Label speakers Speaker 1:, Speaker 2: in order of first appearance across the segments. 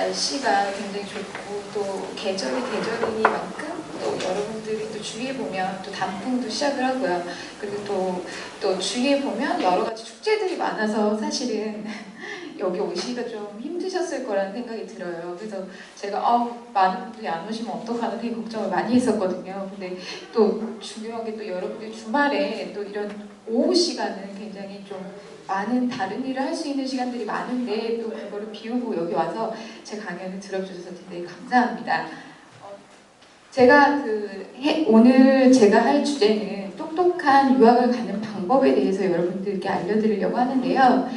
Speaker 1: 날씨가 굉장히 좋고 또 계절이 계절이니만큼 또 여러분들이 또 주위에 보면 또 단풍도 시작을 하고요. 그리고 또 주위에 보면 여러 가지 축제들이 많아서 사실은 여기 오시기가 좀 힘드셨을 거라는 생각이 들어요. 그래서 제가 많은 분들이 안 오시면 어떡하나 되게 걱정을 많이 했었거든요. 근데 또 중요한 게 또 여러분들이 주말에 또 이런 오후 시간은 굉장히 좀 많은 다른 일을 할 수 있는 시간들이 많은데 또 그거를 비우고 여기 와서 제 강연을 들어주셔서 굉장히 감사합니다. 제가 오늘 제가 할 주제는 똑똑한 유학을 가는 방법에 대해서 여러분들께 알려드리려고 하는데요.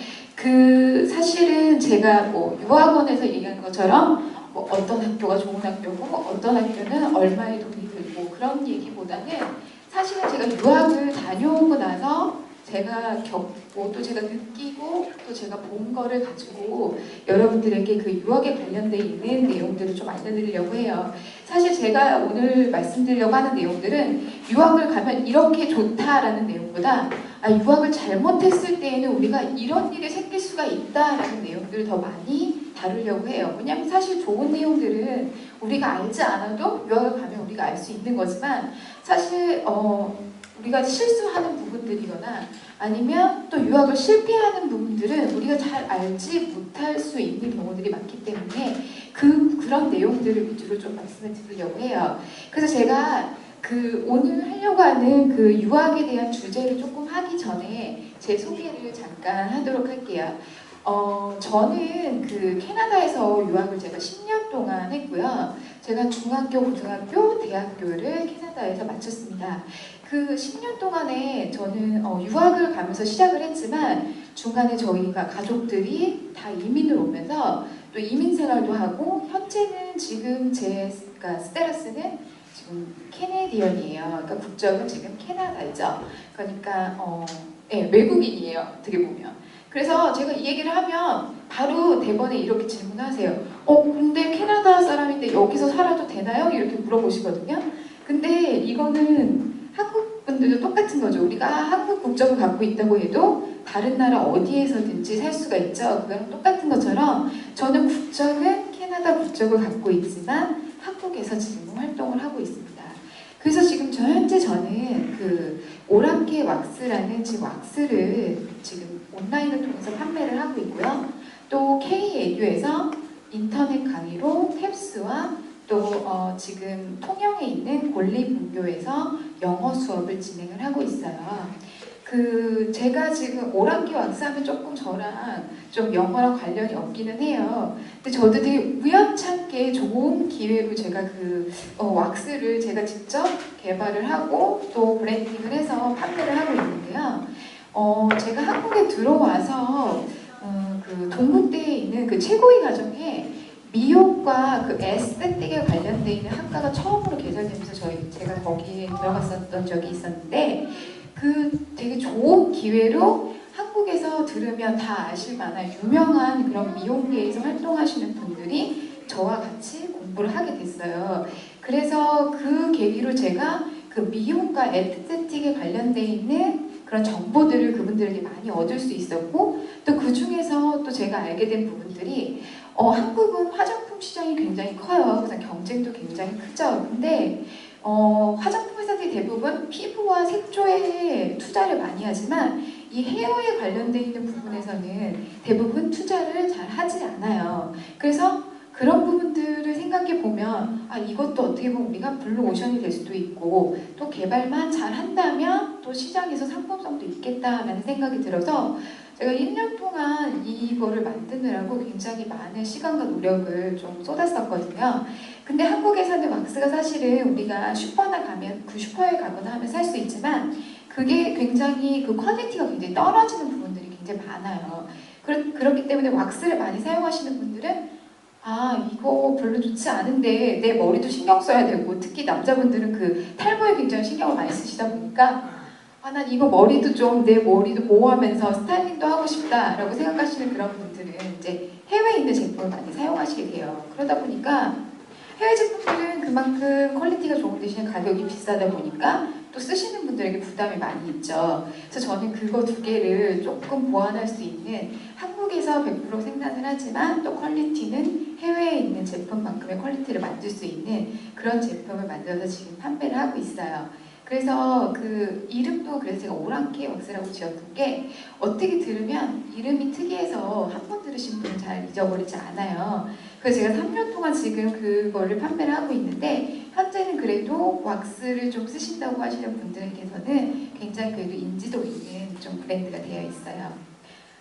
Speaker 1: 사실은 제가 뭐 유학원에서 얘기하는 것처럼 뭐 어떤 학교가 좋은 학교고 어떤 학교는 얼마의 돈이 들고 그런 얘기보다는 사실은 제가 유학을 다녀오고 나서 제가 겪고 또 제가 느끼고 또 제가 본 거를 가지고 여러분들에게 그 유학에 관련돼 있는 내용들을 좀 알려드리려고 해요. 사실 제가 오늘 말씀드리려고 하는 내용들은 유학을 가면 이렇게 좋다라는 내용보다 유학을 잘못했을 때에는 우리가 이런 일이 생길 수가 있다라는 내용들을 더 많이 다루려고 해요. 왜냐하면 사실 좋은 내용들은 우리가 알지 않아도 유학을 가면 우리가 알 수 있는 거지만 사실 우리가 실수하는 부분들이거나 아니면 또 유학을 실패하는 부분들은 우리가 잘 알지 못할 수 있는 경우들이 많기 때문에 그런 내용들을 위주로 좀 말씀을 드리려고 해요. 그래서 제가 오늘 하려고 하는 유학에 대한 주제를 조금 하기 전에 제 소개를 잠깐 하도록 할게요. 저는 캐나다에서 유학을 제가 10년 동안 했고요. 제가 중학교, 고등학교, 대학교를 캐나다에서 마쳤습니다. 10년 동안에 저는 유학을 가면서 시작을 했지만 중간에 저희가 가족들이 다 이민을 오면서 또 이민 생활도 하고 현재는 지금 그러니까 스테라스는 지금 캐네디언이에요. 그러니까 국적은 지금 캐나다죠. 그러니까 네, 외국인이에요. 어떻게 보면. 그래서 제가 이 얘기를 하면 바로 대번에 이렇게 질문하세요. 근데 캐나다 사람인데 여기서 살아도 되나요? 이렇게 물어보시거든요. 근데 이거는 한국 분들도 똑같은 거죠. 우리가 한국 국적을 갖고 있다고 해도 다른 나라 어디에서든지 살 수가 있죠. 그거랑 똑같은 것처럼 저는 캐나다 국적을 갖고 있지만 한국에서 지금 활동을 하고 있습니다. 그래서 지금 현재 저는 오랑캐 왁스라는 지금 왁스를 지금 온라인을 통해서 판매를 하고 있고요. 또 K-에듀에서 인터넷 강의로 탭스와 또 지금 통영에 있는 공립문교에서 영어 수업을 진행을 하고 있어요. 제가 지금 오랑캐 왁스하면 조금 저랑 좀 영어랑 관련이 없기는 해요. 근데 저도 되게 우연찮게 좋은 기회로 제가 왁스를 제가 직접 개발을 하고 또 브랜딩을 해서 판매를 하고 있는데요. 제가 한국에 들어와서 동국대에 있는 최고위 과정에 미용과 에스테틱에 관련되어 있는 학과가 처음으로 개설되면서 제가 거기에 들어갔었던 적이 있었는데 되게 좋은 기회로 한국에서 들으면 다 아실 만한 유명한 그런 미용계에서 활동하시는 분들이 저와 같이 공부를 하게 됐어요. 그래서 그 계기로 제가 미용과 에스테틱에 관련되어 있는 그런 정보들을 그분들에게 많이 얻을 수 있었고 또 그 중에서 또 제가 알게 된 부분들이 한국은 화장품 시장이 굉장히 커요. 그래서 경쟁도 굉장히 크죠. 근데 화장품 회사들이 대부분 피부와 색조에 투자를 많이 하지만 이 헤어에 관련되어 있는 부분에서는 대부분 투자를 잘 하지 않아요. 그래서 그런 부분들을 생각해 보면 이것도 어떻게 보면 우리가 블루오션이 될 수도 있고 또 개발만 잘 한다면 또 시장에서 상품성도 있겠다라는 생각이 들어서 제가 1년 동안 이거를 만드느라고 굉장히 많은 시간과 노력을 좀 쏟았었거든요. 근데 한국에서는 왁스가 사실은 우리가 슈퍼나 가면 슈퍼에 가거나 하면 살 수 있지만 그게 굉장히 퀄리티가 굉장히 떨어지는 부분들이 굉장히 많아요. 그렇기 때문에 왁스를 많이 사용하시는 분들은 이거 별로 좋지 않은데 내 머리도 신경 써야 되고 특히 남자분들은 탈모에 굉장히 신경을 많이 쓰시다 보니까 난 이거 머리도 좀 내 머리도 보호하면서 스타일링도 하고 싶다라고 생각하시는 그런 분들은 이제 해외에 있는 제품을 많이 사용하시게 돼요. 그러다 보니까 해외 제품들은 그만큼 퀄리티가 좋은 대신 가격이 비싸다 보니까 또 쓰시는 분들에게 부담이 많이 있죠. 그래서 저는 그거 두 개를 조금 보완할 수 있는 한국에 한국에서 100% 생산을 하지만 또 퀄리티는 해외에 있는 제품만큼의 퀄리티를 만들 수 있는 그런 제품을 만들어서 지금 판매를 하고 있어요. 그래서 그 이름도 그래서 제가 오랑캐웍스라고 지었던 게 어떻게 들으면 이름이 특이해서 한 번 들으신 분은 잘 잊어버리지 않아요. 그래서 제가 3년 동안 지금 그거를 판매를 하고 있는데 현재는 그래도 왁스를 좀 쓰신다고 하시는 분들께서는 굉장히 그래도 인지도 있는 좀 브랜드가 되어 있어요.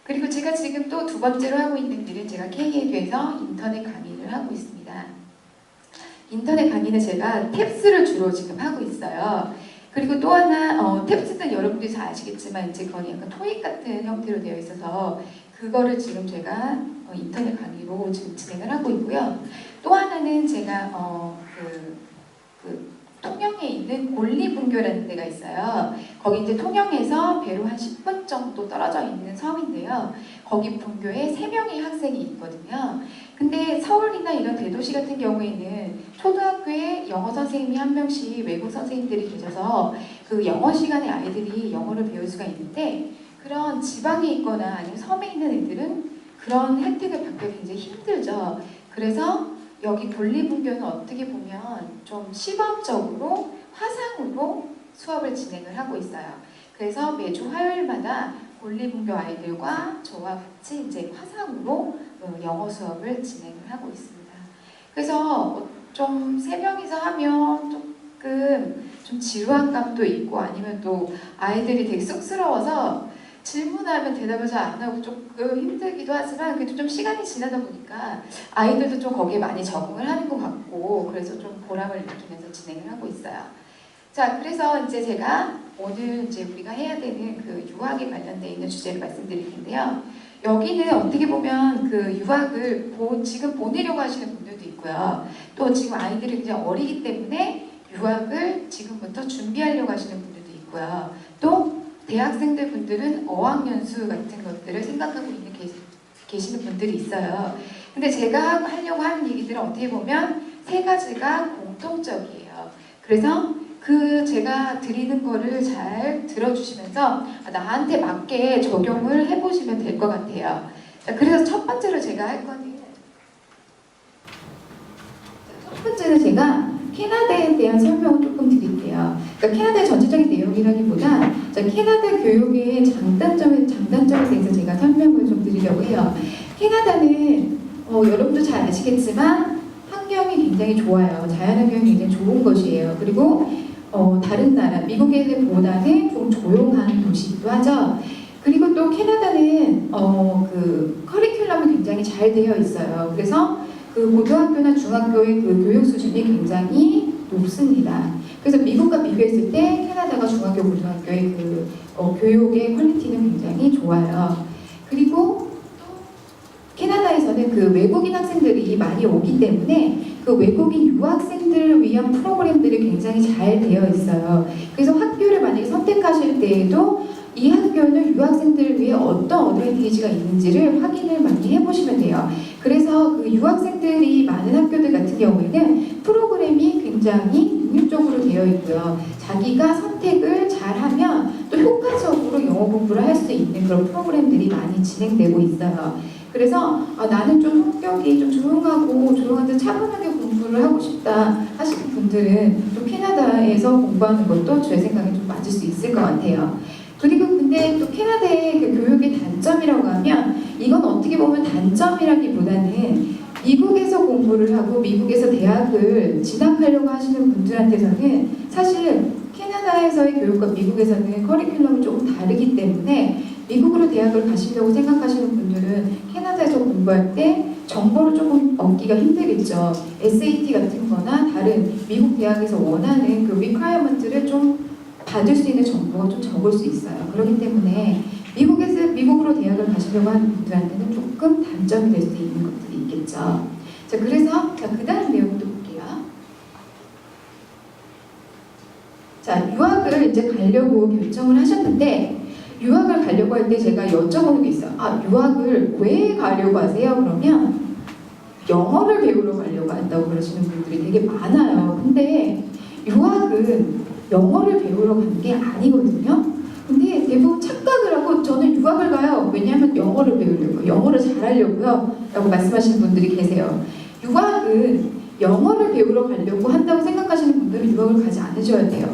Speaker 1: 그리고 제가 지금 또 두 번째로 하고 있는 일은 제가 K에듀에서 인터넷 강의를 하고 있습니다. 인터넷 강의는 제가 탭스를 주로 지금 하고 있어요. 그리고 또 하나 탭스는 여러분들이 잘 아시겠지만 이제 거의 약간 토익 같은 형태로 되어 있어서 그거를 지금 제가 인터넷 강의로 지금 진행을 하고 있고요. 또 하나는 제가 통영에 있는 곤리분교라는 데가 있어요. 거기 이제 통영에서 배로 한 10분 정도 떨어져 있는 섬인데요. 거기 분교에 3명의 학생이 있거든요. 근데 서울이나 이런 대도시 같은 경우에는 초등학교에 영어 선생님이 한 명씩 외국 선생님들이 계셔서 그 영어 시간에 아이들이 영어를 배울 수가 있는데 그런 지방에 있거나 아니면 섬에 있는 애들은 그런 혜택을 받기가 굉장히 힘들죠. 그래서 여기 곤리분교는 어떻게 보면 좀 시범적으로 화상으로 수업을 진행을 하고 있어요. 그래서 매주 화요일마다 곤리분교 아이들과 저와 같이 이제 화상으로 영어 수업을 진행을 하고 있습니다. 그래서 좀 3명이서 하면 조금 좀 지루한 감도 있고 아니면 또 아이들이 되게 쑥스러워서 질문하면 대답을 잘 안 하고 조금 힘들기도 하지만 그래도 좀 시간이 지나다 보니까 아이들도 좀 거기에 많이 적응을 하는 것 같고 그래서 좀 보람을 느끼면서 진행을 하고 있어요. 자, 그래서 이제 제가 오늘 이제 우리가 해야 되는 그 유학에 관련되어 있는 주제를 말씀드릴 텐데요. 여기는 어떻게 보면 그 유학을 지금 보내려고 하시는 분들도 있고요. 또 지금 아이들이 굉장히 어리기 때문에 유학을 지금부터 준비하려고 하시는 분들도 있고요. 또 대학생들 분들은 어학연수 같은 것들을 생각하고 계시는 분들이 있어요. 근데 제가 하려고 하는 얘기들은 어떻게 보면 3가지가 공통적이에요. 그래서 제가 드리는 거를 잘 들어주시면서 나한테 맞게 적용을 해보시면 될 것 같아요. 자, 그래서 첫 번째로 제가 할 거는 첫 번째는 제가 캐나다에 대한 설명을 조금 드릴게요. 그러니까 캐나다의 전체적인 내용이라기보다 캐나다 교육의 장단점에 대해서 제가 설명을 좀 드리려고 해요. 캐나다는 여러분도 잘 아시겠지만 환경이 굉장히 좋아요. 자연환경이 굉장히 좋은 것이에요. 그리고 다른 나라, 미국보다는 좀 조용한 도시이기도 하죠. 그리고 또 캐나다는 그 커리큘럼이 굉장히 잘 되어 있어요. 그래서 그 고등학교나 중학교의 그 교육 수준이 굉장히 높습니다. 그래서 미국과 비교했을 때 캐나다가 중학교, 고등학교의 그 교육의 퀄리티는 굉장히 좋아요. 그리고 캐나다에서는 그 외국인 학생들이 많이 오기 때문에 그 외국인 유학생들을 위한 프로그램들이 굉장히 잘 되어 있어요. 그래서 학교를 만약에 선택하실 때에도 이 학교는 유학생들을 위해 어떤 어드밴티지가 있는지를 확인을 많이 해보시면 돼요. 그래서 그 유학생들이 많은 학교들 같은 경우에는 프로그램이 굉장히 능률적으로 되어 있고요. 자기가 선택을 잘하면 또 효과적으로 영어 공부를 할 수 있는 그런 프로그램들이 많이 진행되고 있어요. 그래서 나는 좀 성격이 좀 조용한데 차분하게 공부를 하고 싶다 하시는 분들은 또 캐나다에서 공부하는 것도 제 생각에 좀 맞을 수 있을 것 같아요. 그리고 근데 또 캐나다의 그 교육의 단점이라고 하면 이건 어떻게 보면 단점이라기보다는 미국에서 공부를 하고 미국에서 대학을 진학하려고 하시는 분들한테서는 사실 캐나다에서의 교육과 미국에서는 커리큘럼이 조금 다르기 때문에 미국으로 대학을 가시려고 생각하시는 분들은 캐나다에서 공부할 때 정보를 조금 얻기가 힘들겠죠. SAT 같은 거나 다른 미국 대학에서 원하는 그 리퀘어먼트를 좀 받을 수 있는 정보가 좀 적을 수 있어요. 그렇기 때문에 미국으로 대학을 가시려고 하는 분들한테는 조금 단점이 될 수 있는 것들이 있겠죠. 자, 그래서 그 다음 내용도 볼게요. 자, 유학을 이제 가려고 결정을 하셨는데 유학을 가려고 할 때 제가 여쭤보는 게 있어요. 유학을 왜 가려고 하세요? 그러면 영어를 배우러 가려고 한다고 그러시는 분들이 되게 많아요. 근데 유학은 영어를 배우러 가는 게 아니거든요. 근데 대부분 착각을 하고 저는 유학을 가요. 왜냐하면 영어를 배우려고, 영어를 잘하려고요 라고 말씀하시는 분들이 계세요. 유학은 영어를 배우러 가려고 한다고 생각하시는 분들은 유학을 가지 않으셔야 돼요.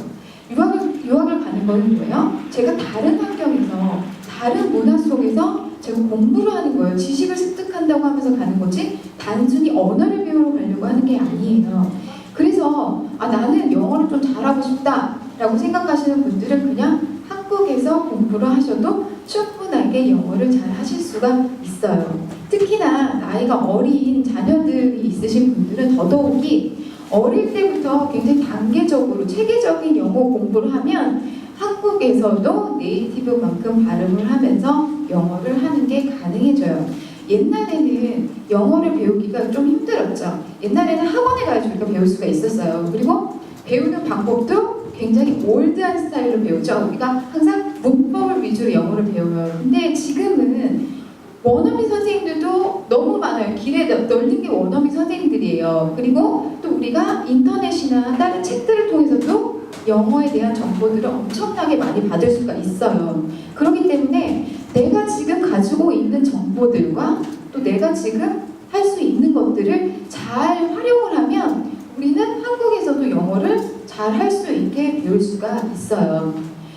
Speaker 1: 유학을 가는 건 뭐예요? 제가 다른 환경에서 다른 문화 속에서 제가 공부를 하는 거예요. 지식을 습득한다고 하면서 가는 거지 단순히 언어를 배우러 가려고 하는 게 아니에요. 그래서 나는 영어를 좀 잘하고 싶다 라고 생각하시는 분들은 그냥 한국에서 공부를 하셔도 충분하게 영어를 잘 하실 수가 있어요. 특히나 나이가 어린 자녀들이 있으신 분들은 더더욱이 어릴 때부터 굉장히 단계적으로 체계적인 영어 공부를 하면 한국에서도 네이티브만큼 발음을 하면서 영어를 하는 게 가능해져요. 옛날에는 영어를 배우기가 좀 힘들었죠. 옛날에는 학원에 가서 우리가 배울 수가 있었어요. 그리고 배우는 방법도 굉장히 올드한 스타일로 배우죠. 우리가 항상 문법을 위주로 영어를 배워요. 근데 지금은 원어민 선생님들도 너무 많아요. 길에 널린 게 원어민 선생님들이에요. 그리고 또 우리가 인터넷이나 다른 책들을 통해서도 영어에 대한 정보들을 엄청나게 많이 받을 수가 있어요. 그렇기 때문에 내가 지금 가지고 있는 정보들과 또 내가 지금 할 수 있는 것들을 잘 활용을 하면 우리는 한국에서도 영어를 잘 할 수 있게 배울 수가 있어요.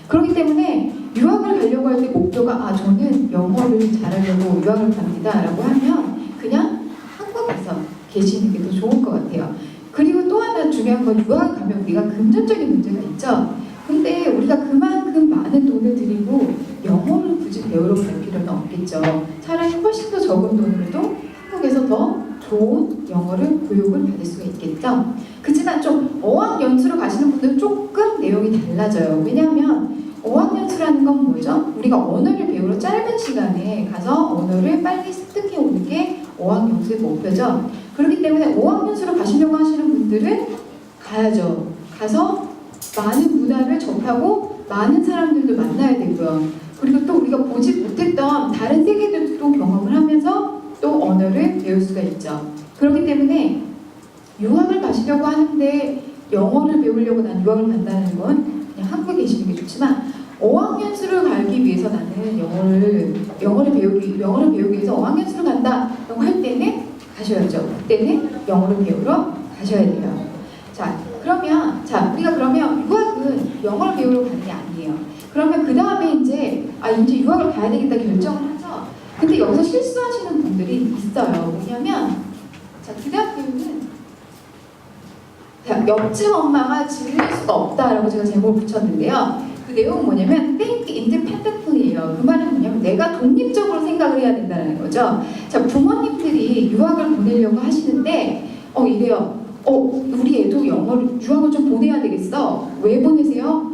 Speaker 1: 그렇기 때문에 유학을 가려고 할 때 목표가 저는 영어를 잘하려고 유학을 갑니다 라고 하면 그냥 한국에서 계시는 게 더 좋을 것 같아요. 그리고 또 하나 중요한 건 유학을 가면 우리가 금전적인 문제가 있죠. 근데 우리가 그만큼 많은 돈을 들이고 영어를 굳이 배우러 갈 필요는 없겠죠. 차라리 훨씬 더 적은 돈으로도 한국에서 더 좋은 영어를 교육을 받을 수가 있겠죠. 그렇지만 좀 어학연수로 가시는 분들은 조금 내용이 달라져요. 왜냐하면 어학연수라는 건 뭐죠? 우리가 언어를 배우러 짧은 시간에 가서 언어를 빨리 습득해 오는 게 어학연수의 목표죠. 그렇기 때문에 어학연수로 가시려고 하시는 분들은 가야죠. 가서 많은 문화를 접하고 많은 사람들도 만나야 되고요. 그리고 또 우리가 보지 못했던 다른 세계들도 경험을 하면서 또 언어를 배울 수가 있죠. 그렇기 때문에 유학을 가시려고 하는데 영어를 배우려고 난 유학을 간다는 건 그냥 한국에 계시는 게 좋지만 어학연수를 가기 위해서 나는 영어를 배우기 위해서 어학연수를 간다라고 할 때는 가셔야죠. 그때는 영어를 배우러 가셔야 돼요. 우리가 그러면 유학은 영어를 배우러 가는 게 아니에요. 그러면 그 다음에 이제 유학을 가야 되겠다 결정을 하죠. 근데 여기서 실수하시는 분들이 있어요. 뭐냐면 기대학교는 옆집 엄마가 질릴 수가 없다라고 제가 제목을 붙였는데요. 그 내용은 뭐냐면 think independently예요. 그 말은 뭐냐면 내가 독립적으로 생각을 해야 된다는 거죠. 부모님들이 유학을 보내려고 하시는데 이래요. 우리 애도 유학을 좀 보내야 되겠어. 왜 보내세요?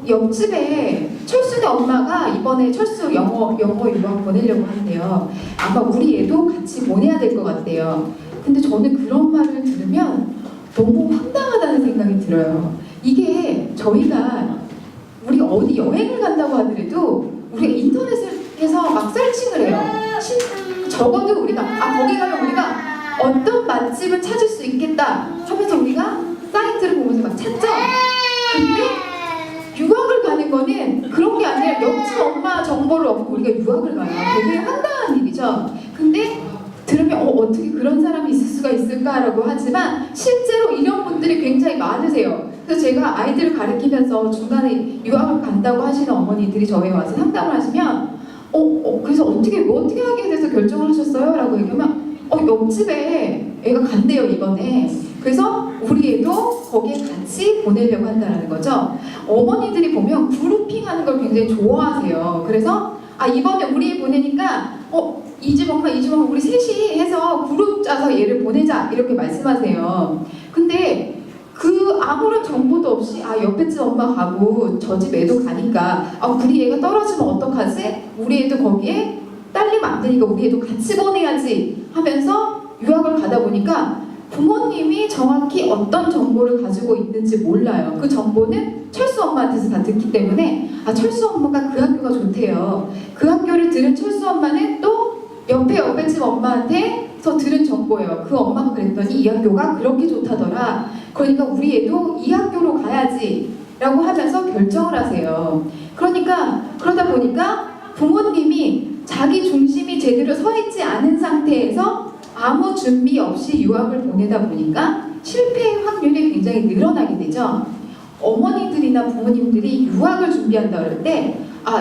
Speaker 1: 옆집에 철수네 엄마가 이번에 철수 영어 유학 보내려고 한대요. 아마 우리 애도 같이 보내야 될 것 같대요. 근데 저는 그런 말을 들으면 너무 황당하다는 생각이 들어요. 이게 우리가 어디 여행을 간다고 하더라도 우리가 인터넷에서 막 서칭을 해요. 적어도 우리가 거기 가면 우리가 어떤 맛집을 찾을 수 있겠다 하면서 우리가 사이트를 보면서 막 찾죠. 근데 유학을 가는 거는 그런 게 아니라 옆집 엄마 정보를 얻고 우리가 유학을 가요. 되게 황당한 일이죠. 근데 들으면 어떻게 그런 사람이 있을 수가 있을까라고 하지만 실제로 이런 분들이 굉장히 많으세요. 그래서 제가 아이들을 가르치면서 중간에 유학을 간다고 하시는 어머니들이 저에 와서 상담을 하시면 그래서 어떻게 하게 돼서 결정을 하셨어요? 라고 얘기하면 옆집에 애가 간대요 이번에. 그래서 우리 애도 거기에 같이 보내려고 한다는 거죠. 어머니들이 보면 그룹핑하는 걸 굉장히 좋아하세요. 그래서 이번에 우리 애 보내니까 이 집 엄마 우리 셋이 해서 그룹 짜서 얘를 보내자 이렇게 말씀하세요. 근데 아무런 정보도 없이 옆에 집 엄마 가고 저 집 애도 가니까 우리 애가 떨어지면 어떡하지? 우리 애도 거기에 딸리면 안 되니까 우리 애도 같이 보내야지 하면서 유학을 가다 보니까 부모님이 정확히 어떤 정보를 가지고 있는지 몰라요. 그 정보는 철수 엄마한테서 다 듣기 때문에 철수 엄마가 그 학교가 좋대요. 그 학교를 들은 철수 엄마는 또 옆에 집 엄마한테서 들은 정보예요. 그 엄마가 그랬더니 이 학교가 그렇게 좋다더라. 그러니까 우리 애도 이 학교로 가야지 라고 하면서 결정을 하세요. 그러다 보니까 부모님이
Speaker 2: 자기 중심이 제대로 서 있지 않은 상태에서 아무 준비 없이 유학을 보내다 보니까 실패의 확률이 굉장히 늘어나게 되죠. 어머니들이나 부모님들이 유학을 준비한다 그럴 때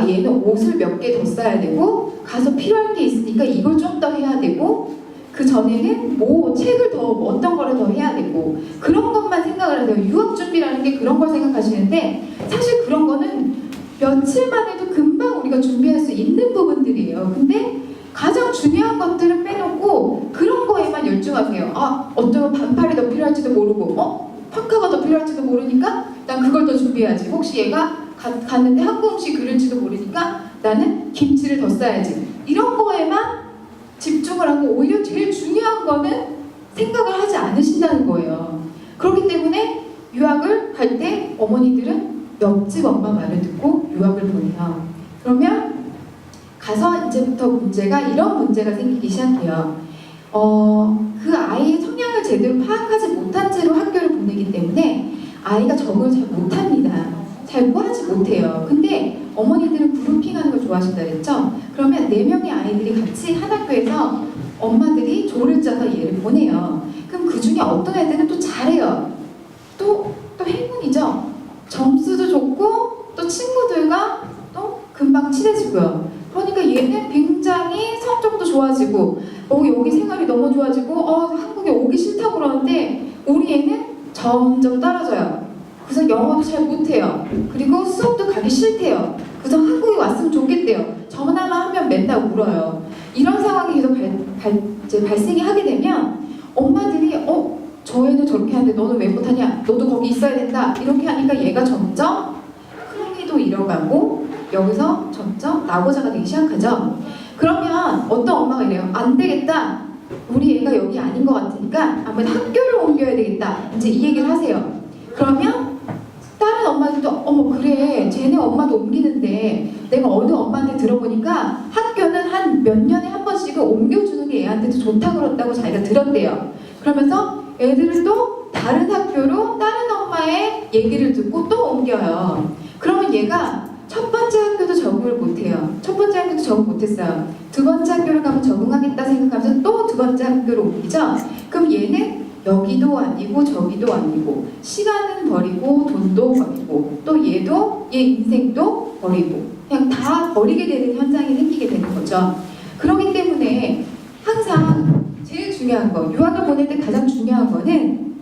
Speaker 2: 얘는 옷을 몇 개 더 사야 되고 가서 필요한 게 있으니까 이걸 좀 더 해야 되고 그 전에는 책을 더 어떤 거를 더 해야 되고 그런 것만 생각을 하세요. 유학 준비라는 게 그런 걸 생각하시는데 사실 그런 거는 며칠만 해도 금방 우리가 준비할 수 있는 부분들이에요. 근데 가장 중요한 것들은 빼놓고 그런 거에만 열중하세요. 어떤 반팔이 더 필요할지도 모르고 파카가 더 필요할지도 모르니까 난 그걸 더 준비해야지. 혹시 얘가 갔는데 한국 음식 그릴지도 모르니까 나는 김치를 더 싸야지. 이런 거에만 집중을 하고 오히려 제일 중요한 거는 생각을 하지 않으신다는 거예요. 그렇기 때문에 유학을 갈 때 어머니들은 옆집 엄마 말을 듣고 유학을 보내요. 그러면 가서 이제부터 이런 문제가 생기기 시작해요. 그 아이의 성향을 제대로 파악하지 못한 채로 학교를 보내기 때문에 아이가 적응을 잘 못합니다. 잘 구하지 못해요. 근데 어머니들은 그룹핑하는 걸 좋아하신다 그랬죠? 그러면 4명의 아이들이 같이 한 학교에서 엄마들이 조를 짜서 얘를 보내요. 그럼 그 중에 어떤 애들은 또 잘해요. 또 행운이죠. 점수도 좋고 또 친구들과 또 금방 친해지고요. 그러니까 얘는 굉장히 성적도 좋아지고 여기 생활이 너무 좋아지고 한국에 오기 싫다고 그러는데 우리 애는 점점 떨어져요. 그래서 영어도 잘 못해요. 그리고 수업도 가기 싫대요. 그래서 한국에 왔으면 좋겠대요. 전화만 하면 맨날 울어요. 이런 상황이 계속 발생이 하게 되면 엄마들이 저 애는 저렇게 하는데 너는 왜 못하냐? 너도 거기 있어야 된다. 이렇게 하니까 얘가 점점 흥미도 잃어가고 여기서 점점 낙오자가 되기 시작하죠. 그러면 어떤 엄마가 이래요. 안 되겠다. 우리 애가 여기 아닌 것 같으니까 아무래도 학교를 옮겨야 되겠다. 이제 이 얘기를 하세요. 그러면 다른 엄마들도 그래 쟤네 엄마도 옮기는데 내가 어느 엄마한테 들어보니까 학교는 한 몇 년에 한 번씩은 옮겨주는 게 애한테도 좋다고 그런다고 자기가 들었대요. 그러면서 애들을 또 다른 학교로 다른 엄마의 얘기를 듣고 또 옮겨요. 그러면 얘가 첫 번째 학교도 적응을 못해요. 첫 번째 학교도 적응 못했어요. 두 번째 학교를 가면 적응하겠다 생각하면서 또 두 번째 학교로 옮기죠. 그럼 얘는 여기도 아니고 저기도 아니고 시간은 버리고 돈도 버리고 또 얘도 얘 인생도 버리고 그냥 다 버리게 되는 현상이 생기게 되는 거죠. 그렇기 때문에 항상 제일 중요한 거 유학을 보낼 때 가장 중요한 거는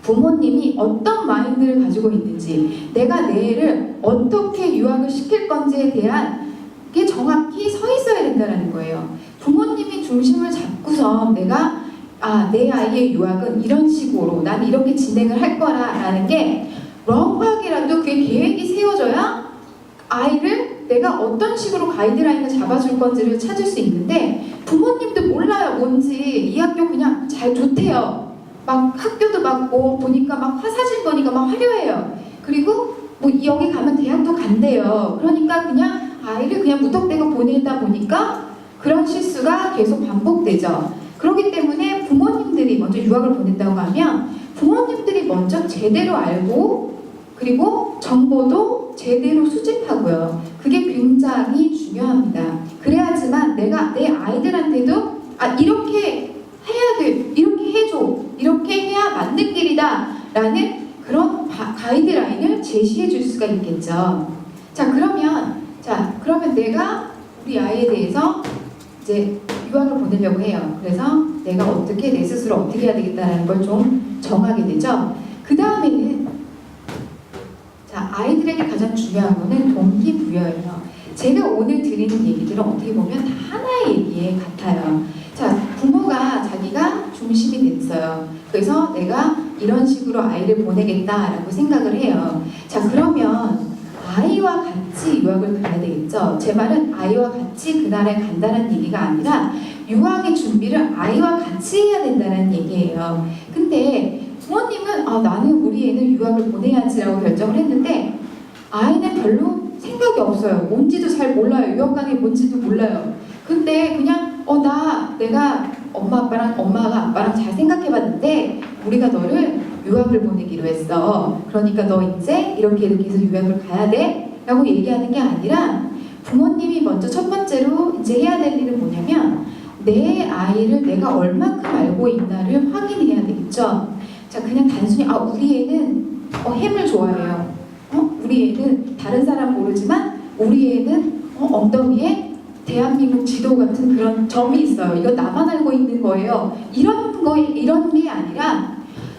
Speaker 2: 부모님이 어떤 마인드를 가지고 있는지 내가 내 애를 어떻게 유학을 시킬 건지에 대한 게 정확히 서 있어야 된다는 거예요. 부모님이 중심을 잡고서 내가 내 아이의 유학은 이런 식으로 난 이렇게 진행을 할 거라라는 게 렁하게라도 그게 계획이 세워져야 아이를 내가 어떤 식으로 가이드라인을 잡아줄 건지를 찾을 수 있는데 부모님도 몰라요. 뭔지 이 학교 그냥 잘 좋대요. 막 학교도 맞고 보니까 막 사진 보니까 막 화려해요. 그리고 여기 가면 대학도 간대요. 그러니까 그냥 아이를 그냥 무턱대고 보내다 보니까 그런 실수가 계속 반복되죠. 그렇기 때문에 부모님들이 먼저 유학을 보낸다고 하면 부모님들이 먼저 제대로 알고 그리고 정보도 제대로 수집하고요. 그게 굉장히 중요합니다. 그래야지만 내가 내 아이들한테도 이렇게 해야 돼, 이렇게 해줘, 이렇게 해야 맞는 길이다 라는 그런 가이드라인을 제시해 줄 수가 있겠죠. 그러면 내가 우리 아이에 대해서 이제 유학을 보내려고 해요. 그래서 내가 내 스스로 어떻게 해야 되겠다라는 걸 좀 정하게 되죠. 그 다음에는 아이들에게 가장 중요한 거는 동기부여예요. 제가 오늘 드리는 얘기들은 어떻게 보면 다 하나의 얘기에 같아요. 부모가 자기가 중심이 됐어요. 그래서 내가 이런 식으로 아이를 보내겠다라고 생각을 해요. 그러면 아이와 같이 유학을 가야 되겠죠. 제 말은 아이와 같이 그 나라에 간다는 얘기가 아니라 유학의 준비를 아이와 같이 해야 된다는 얘기예요. 근데 부모님은 나는 우리 애는 유학을 보내야지라고 결정을 했는데 아이는 별로 생각이 없어요. 뭔지도 잘 몰라요. 유학 가는 게 뭔지도 몰라요. 근데 그냥 내가 엄마가 아빠랑 잘 생각해봤는데 우리가 너를 유학을 보내기로 했어. 그러니까 너 이제 이렇게 해서 유학을 가야 돼? 라고 얘기하는 게 아니라 부모님이 먼저 첫 번째로 이제 해야 될 일은 뭐냐면 내 아이를 내가 얼마큼 알고 있나를 확인해야 되겠죠. 자, 그냥 단순히 우리 애는 햄을 좋아해요. 우리 애는 다른 사람 모르지만 우리 애는 엉덩이에 대한민국 지도 같은 그런 점이 있어요. 이거 나만 알고 있는 거예요. 이런 게 아니라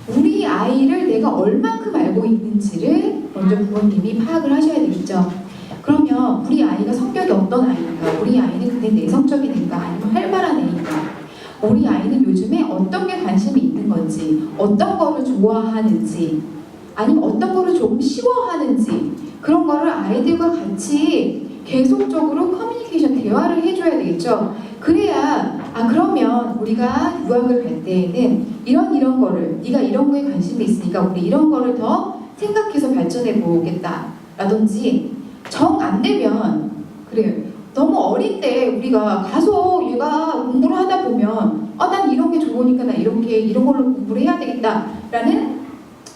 Speaker 2: 우리 아이를 내가 얼만큼 알고 있는지를 먼저 부모님이 파악을 하셔야 되겠죠. 그러면 우리 아이가 성격이 어떤 아이인가? 우리 아이는 근데 내성적인 애인가? 아니면 활발한 애인가? 우리 아이는 요즘에 어떤 게 관심이 있는 건지, 어떤 거를 좋아하는지, 아니면 어떤 거를 조금 싫어하는지, 그런 거를 아이들과 같이 계속적으로 커뮤니케이션, 대화를 해줘야 되겠죠. 그래야 그러면 우리가 유학을 갈 때에는 이런 거를, 네가 이런 거에 관심이 있으니까 우리 이런 거를 더 생각해서 발전해 보겠다 라든지, 정 안 되면 그래 너무 어릴 때 우리가 가서 얘가 공부를 하다 보면 난 이런 게 좋으니까 나 이런 걸로 공부를 해야 되겠다 라는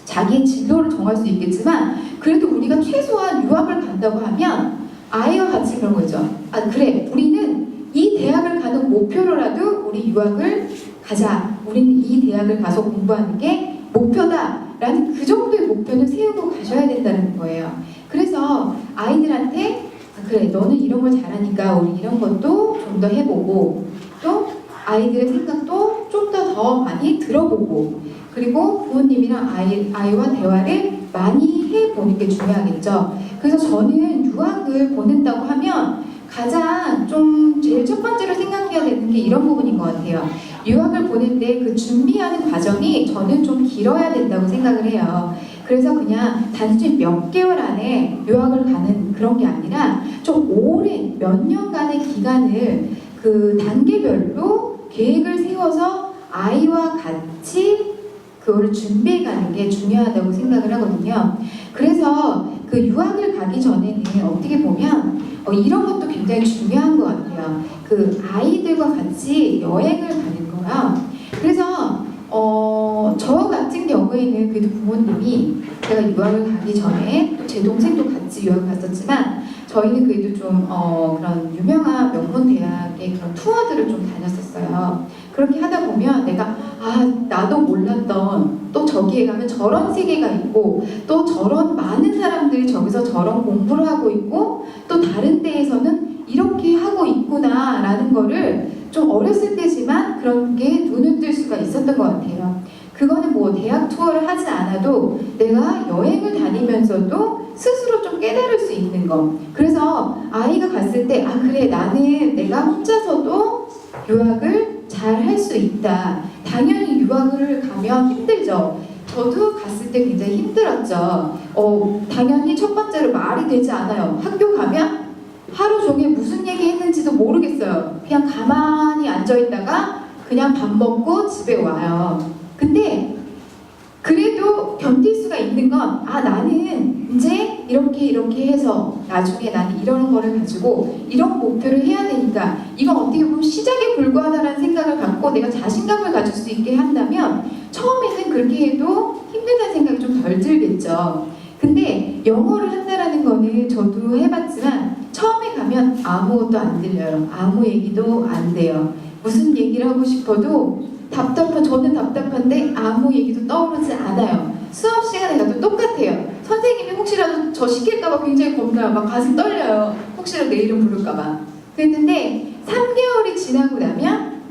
Speaker 2: 자기의 진로를 정할 수 있겠지만, 그래도 우리가 최소한 유학을 간다고 하면 아이와 같이 그런 거죠. 그래, 우리는 이 대학을 가는 목표로라도 우리 유학을 가자. 우리는 이 대학을 가서 공부하는 게 목표다 라는 그 정도의 목표는 세우고 가셔야 된다는 거예요. 그래서 아이들한테 그래, 너는 이런 걸 잘하니까 우리 이런 것도 좀 더 해보고, 또 아이들의 생각도 좀 더 많이 들어보고, 그리고 부모님이랑 아이와 대화를 많이 해보는 게 중요하겠죠. 그래서 저는 유학을 보낸다고 하면 가장 좀 제일 첫 번째로 생각해야 되는 게 이런 부분인 것 같아요. 유학을 보낼 때 그 준비하는 과정이 저는 좀 길어야 된다고 생각을 해요. 그래서 그냥 단순히 몇 개월 안에 유학을 가는 그런 게 아니라 좀 오랜 몇 년간의 기간을 그 단계별로 계획을 세워서 아이와 같이 그거를 준비해 가는 게 중요하다고 생각을 하거든요. 그래서 그 유학을 가기 전에는 어떻게 보면 이런 것도 굉장히 중요한 것 같아요. 그 아이들과 같이 여행을 가는 거요. 그래서 저 같은 경우에는 그래도 부모님이 제가 유학을 가기 전에 또 제 동생도 같이 유학을 갔었지만 저희는 그래도 좀 그런 유명한 명문 대학의 그런 투어들을 좀 다녔었어요. 그렇게 하다 보면 내가 나도 몰랐던, 또 저기에 가면 저런 세계가 있고 또 저런 많은 사람들이 저기서 저런 공부를 하고 있고 또 다른 데에서는 이렇게 하고 있구나 라는 거를 좀 어렸을 때지만 그런 게 눈을 뜰 수가 있었던 것 같아요. 그거는 뭐 대학 투어를 하지 않아도 내가 여행을 다니면서도 스스로 좀 깨달을 수 있는 거. 그래서 아이가 갔을 때 그래, 나는 내가 혼자서도 유학을 잘 할 수 있다. 당연히 유학을 가면 힘들죠. 저도 갔을 때 굉장히 힘들었죠. 당연히 첫 번째로 말이 되지 않아요. 학교 가면 하루 종일 무슨 얘기 했는지도 모르겠어요. 그냥 가만히 앉아있다가 그냥 밥 먹고 집에 와요. 근데 그래도 견딜 수가 있는 건 나는 이제 이렇게 해서 나중에 나는 이런 거를 가지고 이런 목표를 해야 되니까, 이건 어떻게 보면 시작에 불과하다는 생각을 갖고 내가 자신감을 가질 수 있게 한다면 처음에는 그렇게 해도 힘들다는 생각이 좀 덜 들겠죠. 근데 영어를 한다라는 거는 저도 해봤지만 처음에 가면 아무것도 안 들려요. 아무 얘기도 안 돼요. 무슨 얘기를 하고 싶어도 저는 답답한데 아무 얘기도 떠오르지 않아요. 수업 시간에 가도 똑같아요. 선생님이 혹시라도 저 시킬까봐 굉장히 겁나요. 막 가슴 떨려요. 혹시라도 내 이름 부를까봐. 그랬는데 3개월이 지나고 나면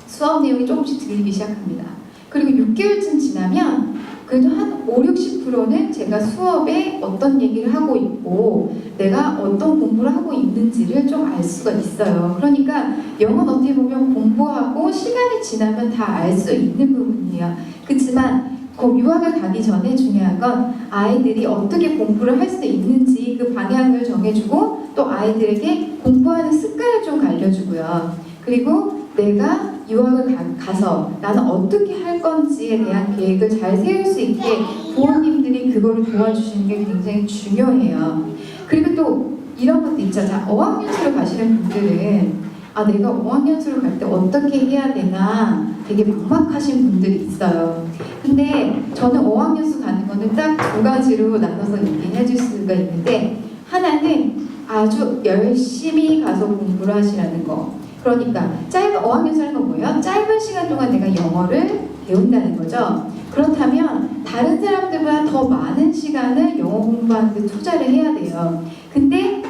Speaker 2: 수업 내용이 조금씩 들리기 시작합니다. 그리고 6개월쯤 지나면 그래도 한 50-60%는 제가 수업에 어떤 얘기를 하고 있고 내가 어떤 공부를 하고 있는지를 좀 알 수가 있어요. 그러니까 영어는 어떻게 보면 공부하고 시간이 지나면 다 알 수 있는 부분이에요. 그렇지만 유학을 가기 전에 중요한 건 아이들이 어떻게 공부를 할 수 있는지 그 방향을 정해주고 또 아이들에게 공부하는 습관을 좀 알려주고요. 그리고 내가 유학을 가서 나는 어떻게 할 건지에 대한 계획을 잘 세울 수 있게 부모님들이 그거를 도와주시는 게 굉장히 중요해요. 그리고 또 이런 것도 있죠. 자, 어학연수를 가시는 분들은 내가 어학연수를 갈 때 어떻게 해야 되나 되게 막막하신 분들이 있어요. 근데 저는 어학연수 가는 거는 딱 두 가지로 나눠서 얘기해 줄 수가 있는데, 하나는 아주 열심히 가서 공부를 하시라는 거. 그러니까 어학연수라는 건 뭐예요? 짧은 시간 동안 내가 영어를 배운다는 거죠. 그렇다면 다른 사람들보다 더 많은 시간을 영어 공부하는 데 투자를 해야 돼요. 근데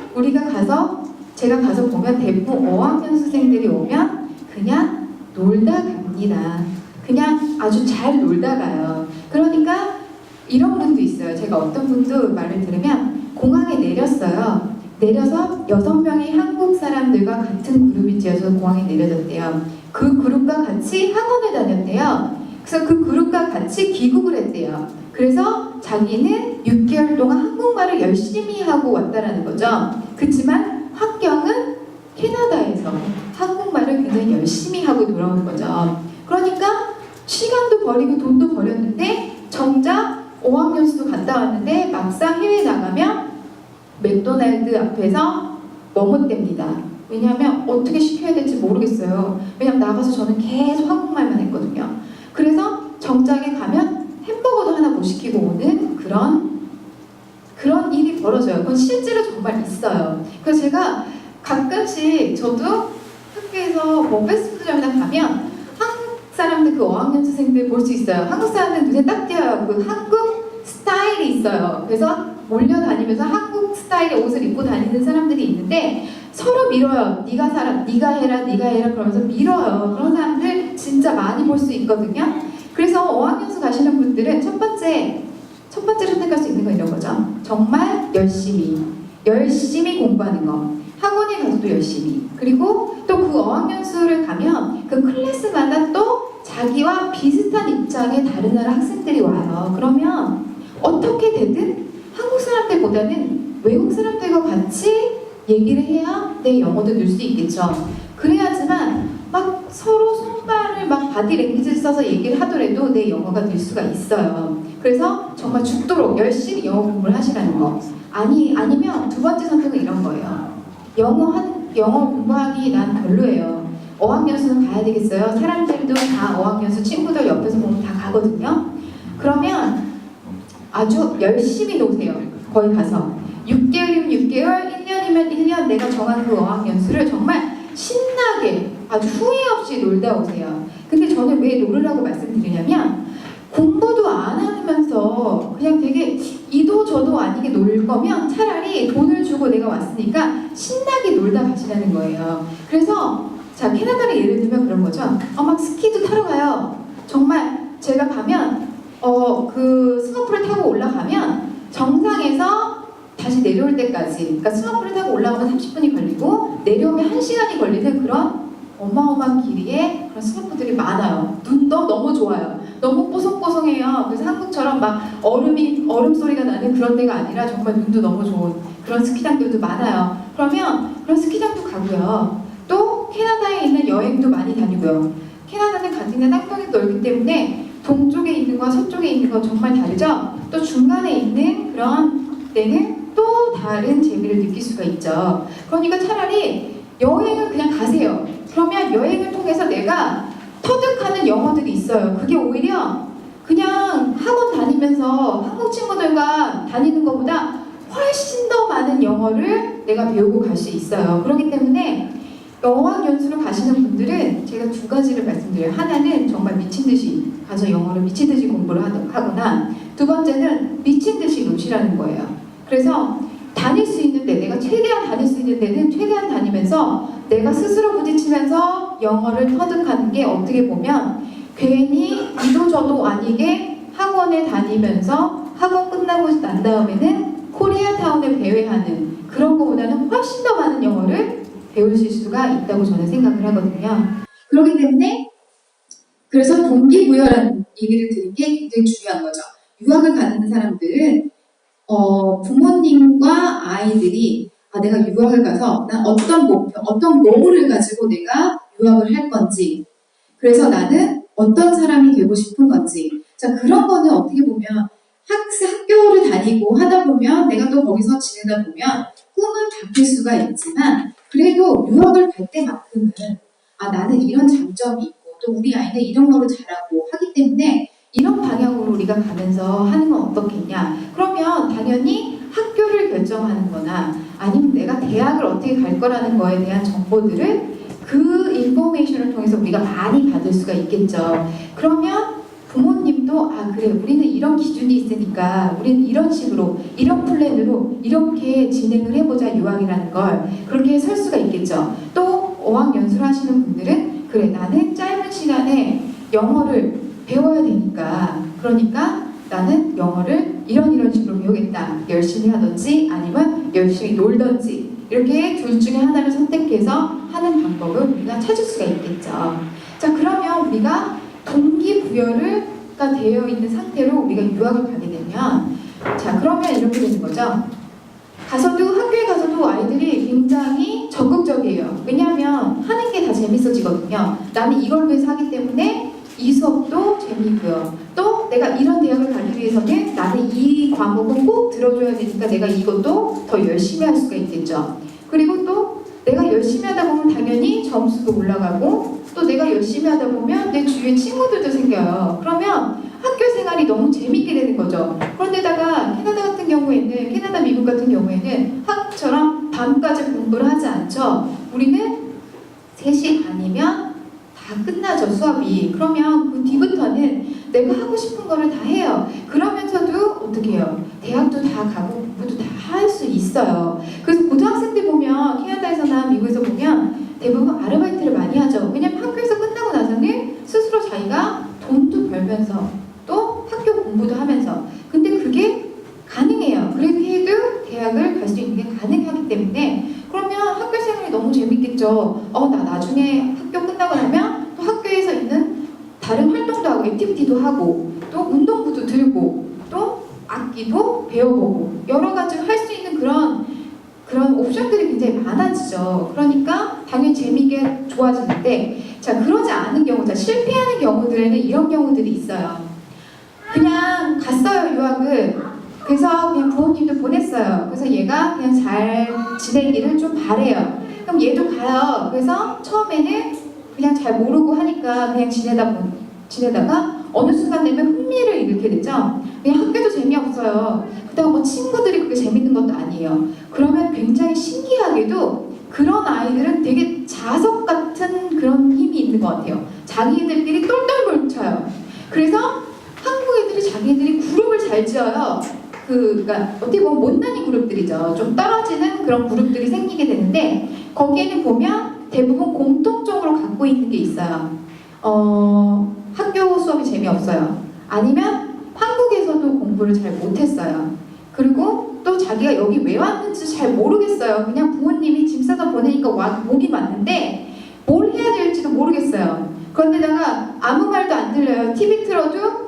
Speaker 2: 제가 가서 보면 대부분 어학연수생들이 오면 그냥 놀다 갑니다. 그냥 아주 잘 놀다 가요. 그러니까 이런 분도 있어요. 제가 어떤 분도 말을 들으면 공항에 내렸어요. 내려서 6명의 한국 사람들과 같은 그룹이 지어서 공항에 내려졌대요. 그 그룹과 같이 학원을 다녔대요. 그래서 그 그룹과 같이 귀국을 했대요. 그래서 자기는 6개월 동안 한국말을 열심히 하고 왔다라는 거죠. 그렇지만 환경은 캐나다에서 한국말을 굉장히 열심히 하고 돌아온 거죠. 그러니까 시간도 버리고 돈도 버렸는데 정작 어학연수도 갔다 왔는데 막상 해외 나가면 맥도날드 앞에서 머뭇댑니다. 왜냐하면 어떻게 시켜야 될지 모르겠어요. 왜냐하면 나가서 저는 계속 한국말만 했거든요. 그래서 정작에 가면 햄버거도 하나 못 시키고 오는 그런 일이 벌어져요. 그건 실제로 정말 있어요. 그래서 제가 가끔씩 저도 학교에서 뭐 패스트푸드점이나 가면 한국 사람들 그 어학연수생들 볼 수 있어요. 한국 사람들 눈에 딱 띄어요. 그 한국 스타일이 있어요. 그래서 몰려다니면서 한국 스타일의 옷을 입고 다니는 사람들이 있는데 서로 밀어요. 네가 해라 그러면서 밀어요. 그런 사람들 진짜 많이 볼 수 있거든요. 그래서 어학연수 가시는 분들은 첫 번째 선택할 수 있는 건 이런 거죠. 정말 열심히 공부하는 거. 학원에 가서도 열심히. 그리고 또 그 어학연수를 가면 그 클래스마다 또 자기와 비슷한 입장의 다른 나라 학생들이 와요. 그러면 어떻게 되든 한국 사람들보다는 외국 사람들과 같이 얘기를 해야 내 영어도 늘 수 있겠죠. 그래야지만 막 서로 손발을 막 바디랭귀지를 써서 얘기를 하더라도 내 영어가 늘 수가 있어요. 그래서 정말 죽도록 열심히 영어 공부를 하시라는 거. 아니면 두 번째 선택은 이런 거예요. 영어 공부하기 난 별로예요. 어학연수는 가야 되겠어요. 사람들도 다 어학연수 친구들 옆에서 보면 다 가거든요. 그러면 아주 열심히 노세요. 거기 가서 6개월이면 6개월, 1년이면 1년 내가 정한 그 어학연수를 정말 신나게 아주 후회 없이 놀다 오세요. 근데 저는 왜 놀으라고 말씀드리냐면 공부도 안 하면서 그냥 되게 이도 저도 아니게 놀 거면 차라리 돈을 주고 내가 왔으니까 신나게 놀다 가시라는 거예요. 그래서 자, 캐나다를 예를 들면 그런 거죠. 막 스키도 타러 가요. 정말 제가 가면 그 스노프를 타고 올라가면 정상에서 다시 내려올 때까지, 그러니까 스노프를 타고 올라오면 30분이 걸리고 내려오면 1시간이 걸리는 그런 어마어마한 길이에 그런 스노프들이 많아요. 눈도 너무 좋아요. 너무 뽀송뽀송해요. 그래서 한국처럼 막 얼음 소리가 나는 그런 데가 아니라 정말 눈도 너무 좋은 그런 스키장들도 많아요. 그러면 그런 스키장도 가고요. 또 캐나다에 있는 여행도 많이 다니고요. 캐나다는 가뜩이나 땅덩이 넓기 때문에 동쪽에 있는 거와 서쪽에 있는 거 정말 다르죠? 또 중간에 있는 그런 데는 또 다른 재미를 느낄 수가 있죠. 그러니까 차라리 여행을 그냥 가세요. 그러면 여행을 통해서 내가 터득하는 영어들이 있어요. 그게 오히려 그냥 학원 다니면서 한국 친구들과 다니는 것보다 훨씬 더 많은 영어를 내가 배우고 갈 수 있어요. 그렇기 때문에 어학연수를 가시는 분들은 제가 두 가지를 말씀드려요. 하나는 정말 미친 듯이 가서 영어를 미친 듯이 공부를 하거나 두 번째는 미친 듯이 노시라는 거예요. 그래서 다닐 수 있는 데, 내가 최대한 다닐 수 있는 데는 최대한 다니면서 내가 스스로 부딪히면서 영어를 터득하는 게 어떻게 보면 괜히 이도 저도 아니게 학원에 다니면서 학원 끝나고 난 다음에는 코리아타운을 배회하는 그런 것보다는 훨씬 더 많은 영어를 배우실 수가 있다고 저는 생각을 하거든요. 그렇기 때문에 그래서 동기부여라는 얘기를 드린 게 굉장히 중요한 거죠. 유학을 가는 사람들은 부모님과 아이들이 내가 유학을 가서 난 어떤 목표, 어떤 goal을 가지고 내가 유학을 할 건지, 그래서 나는 어떤 사람이 되고 싶은 건지, 자, 그런 거는 어떻게 보면 학교를 다니고 하다 보면 내가 또 거기서 지내다 보면 꿈은 바뀔 수가 있지만 그래도 유학을 갈 때만큼은 나는 이런 장점이 있고 또 우리 아이는 이런 거를 잘하고 하기 때문에 이런 방향으로 우리가 가면서 하는 건 어떻겠냐. 그러면 당연히 학교를 결정하는 거나 아니면 내가 대학을 어떻게 갈 거라는 거에 대한 정보들을 그 인포메이션을 통해서 우리가 많이 받을 수가 있겠죠. 그러면 부모님도 아 그래 우리는 이런 기준이 있으니까 우리는 이런 식으로 이런 플랜으로 이렇게 진행을 해보자 유학이라는 걸 그렇게 설 수가 있겠죠. 또 어학연수를 하시는 분들은 그래 나는 짧은 시간에 영어를 배워야 되니까 그러니까 나는 영어를 이런 식으로 배우겠다. 열심히 하든지 아니면 열심히 놀든지 이렇게 둘 중에 하나를 선택해서 하는 방법을 우리가 찾을 수가 있겠죠. 자 그러면 우리가 동기부여가 되어 있는 상태로 우리가 유학을 가게 되면 자 그러면 이렇게 되는 거죠. 학교에 가서도 아이들이 굉장히 적극적이에요. 왜냐하면 하는 게 다 재밌어지거든요. 나는 이걸 위해서 하기 때문에 이 수업도 재미있고요. 또 내가 이런 대학을 가기 위해서는 나는 이 과목은 꼭 들어줘야 되니까 내가 이것도 더 열심히 할 수가 있겠죠. 그리고 또 내가 열심히 하다 보면 당연히 점수도 올라가고 또 내가 열심히 하다 보면 내 주위에 친구들도 생겨요. 그러면 학교 생활이 너무 재밌게 되는 거죠. 그런데다가 캐나다, 미국 같은 경우에는 한국처럼 밤까지 공부를 하지 않죠. 우리는 3시 반이면 다 끝나죠, 수업이. 그러면 그 뒤부터는 내가 하고 싶은 거를 다 해요. 그러면서도 어떻게 해요? 대학도 다 가고 공부도 다 할 수 있어요. 그래서 고등학생들 보면 캐나다에서나 미국에서 보면 대부분 아르바이트를 많이 하죠. 왜냐면 학교에서 끝나고 나서는 스스로 자기가 돈도 벌면서 또 학교 공부도 하면서 근데 그게 가능해요. 그렇게 해도 대학을 갈 수 있는 게 가능하기 때문에 그러면 학교 생활이 너무 재밌겠죠. 나 나중에 학교 끝나고 나면 또 학교에서 있는 다른 활동도 하고 액티비티도 하고 또 운동부도 들고 또 악기도 배워보고 여러 가지 할 수 있는 그런 옵션들이 굉장히 많아지죠. 그러니까 당연히 재미있게 좋아지는데 자 그러지 않은 경우, 자 실패하는 경우들에는 이런 경우들이 있어요. 그냥 갔어요 유학을. 그래서 그냥 부모님도 보냈어요. 그래서 얘가 그냥 잘 지내기를 좀 바래요. 그럼 얘도 가요. 그래서 처음에는 그냥 잘 모르고 하니까 그냥 지내다가 어느 순간 되면 흥미를 잃게 되죠. 그냥 학교도 재미없어요. 그다음 뭐 친구들이 그렇게 재밌는 것도 아니에요. 그러면 굉장히 신기하게도 그런 아이들은 되게 자석 같은 그런 힘이 있는 것 같아요. 자기들끼리 똘똘 뭉쳐요. 그래서 한국 애들이 자기들이 그룹을 잘 지어요. 그러니까 어떻게 보면 못난이 그룹들이죠. 좀 떨어지는 그런 그룹들이 생기게 되는데 거기에는 보면 대부분 공통적으로 갖고 있는 게 있어요. 학교 수업이 재미없어요. 아니면 한국에서도 공부를 잘 못했어요. 그리고 또 자기가 여기 왜 왔는지 잘 모르겠어요. 그냥 부모님이 짐 싸서 보내니까 오긴 왔는데 뭘 해야 될지도 모르겠어요. 그런데다가 아무 말도 안 들려요. TV 틀어도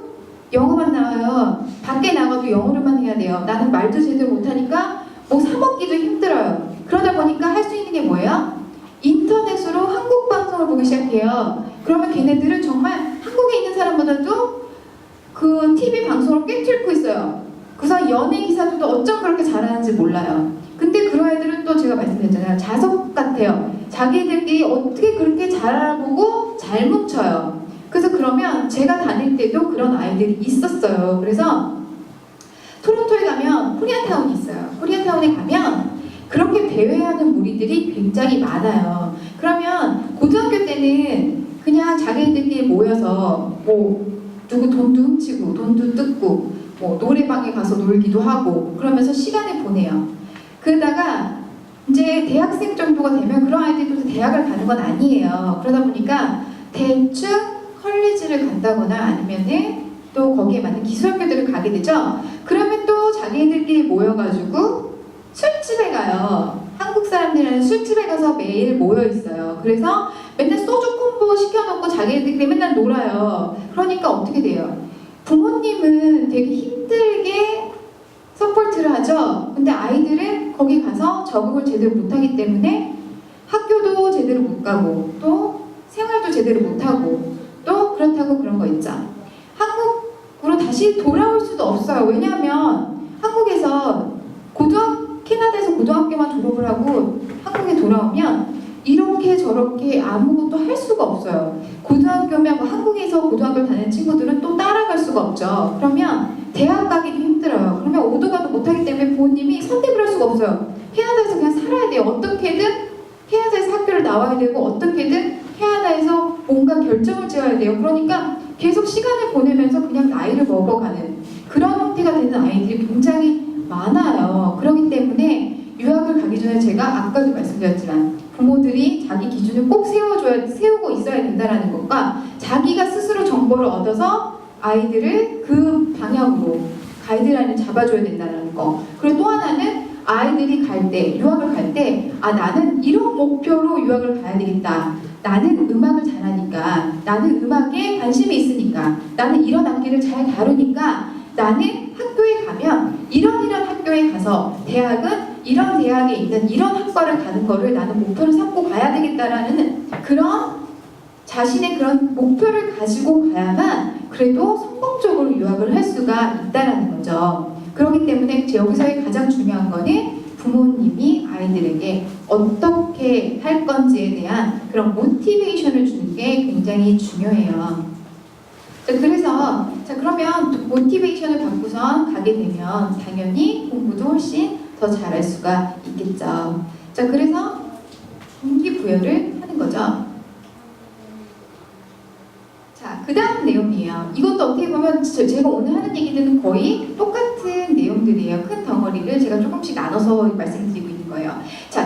Speaker 2: 영어만 나와요. 밖에 나가도 영어로만 해야 돼요. 나는 말도 제대로 못하니까 뭐 사 먹기도 힘들어요. 그러다 보니까 할 수 있는 게 뭐예요? 인터넷으로 한국 방송을 보기 시작해요. 그러면 걔네들은 정말 한국에 있는 사람보다도 그 TV 방송을 꽤 틀고 있어요. 그래서 연예 기사들도 어쩜 그렇게 잘하는지 몰라요. 근데 그런 애들은 또 제가 말씀드렸잖아요. 자석 같아요. 자기들끼리 어떻게 그렇게 잘 알아보고 잘 뭉쳐요. 그래서 그러면 제가 다닐 때도 그런 아이들이 있었어요. 그래서 토론토에 가면 코리아타운이 있어요. 코리아타운에 가면 그렇게 대회하는 무리들이 굉장히 많아요. 그러면 고등학교 때는 그냥 자기들끼리 모여서 뭐 누구 돈도 훔치고 돈도 뜯고 뭐 노래방에 가서 놀기도 하고 그러면서 시간을 보내요. 그러다가 이제 대학생 정도가 되면 그런 아이들도 대학을 가는 건 아니에요. 그러다 보니까 대충 컬리지를 간다거나 아니면은 또 거기에 맞는 기술학교들을 가게 되죠. 그러면 또 자기들끼리 모여가지고 술집에 가요. 한국 사람들은 술집에 가서 매일 모여 있어요. 그래서 맨날 소주 콤보 시켜놓고 자기들끼리 맨날 놀아요. 그러니까 어떻게 돼요? 부모님은 되게 힘들게 서포트를 하죠. 근데 아이들은 거기 가서 적응을 제대로 못하기 때문에 학교도 제대로 못 가고 또 생활도 제대로 못하고 또 그렇다고 그런 거 있죠. 한국으로 다시 돌아올 수도 없어요. 왜냐하면 한국에서 캐나다에서 고등학교만 졸업을 하고 한국에 돌아오면 이렇게 저렇게 아무것도 할 수가 없어요. 고등학교면 한국에서 고등학교를 다니는 친구들은 또 따라갈 수가 없죠. 그러면 대학 가기도 힘들어요. 그러면 오도 가도 못하기 때문에 부모님이 선택을 할 수가 결정을 지어야 돼요. 그러니까 계속 시간을 보내면서 그냥 나이를 먹어가는 그런 형태가 되는 아이들이 굉장히 많아요. 그렇기 때문에 유학을 가기 전에 제가 아까도 말씀드렸지만 부모들이 자기 기준을 꼭 세우고 있어야 된다는 것과 자기가 스스로 정보를 얻어서 아이들을 그 방향으로 가이드라인을 잡아줘야 된다는 거. 그리고 또 하나는 아이들이 갈 때, 유학을 갈 때, 아, 나는 이런 목표로 유학을 가야 되겠다. 나는 음악을 잘하니까, 나는 음악에 관심이 있으니까, 나는 이런 악기를 잘 다루니까, 나는 학교에 가면 이런 학교에 가서 대학은 이런 대학에 있는 이런 학과를 가는 거를 나는 목표를 삼고 가야 되겠다라는 그런 자신의 그런 목표를 가지고 가야만 그래도 성공적으로 유학을 할 수가 있다라는 거죠. 그렇기 때문에 여기서의 가장 중요한 거는 부모님이 아이들에게 어떻게 할 건지에 대한 그런 모티베이션을 주는 게 굉장히 중요해요. 그래서 그러면 모티베이션을 받고선 가게 되면 당연히 공부도 훨씬 더 잘할 수가 있겠죠. 그래서 동기부여를 하는 거죠. 그 다음 내용이에요. 이것도 어떻게 보면 제가 오늘 하는 얘기들은 거의 똑같은 내용들이에요. 큰 덩어리를 제가 조금씩 나눠서 말씀드리고 있는 거예요.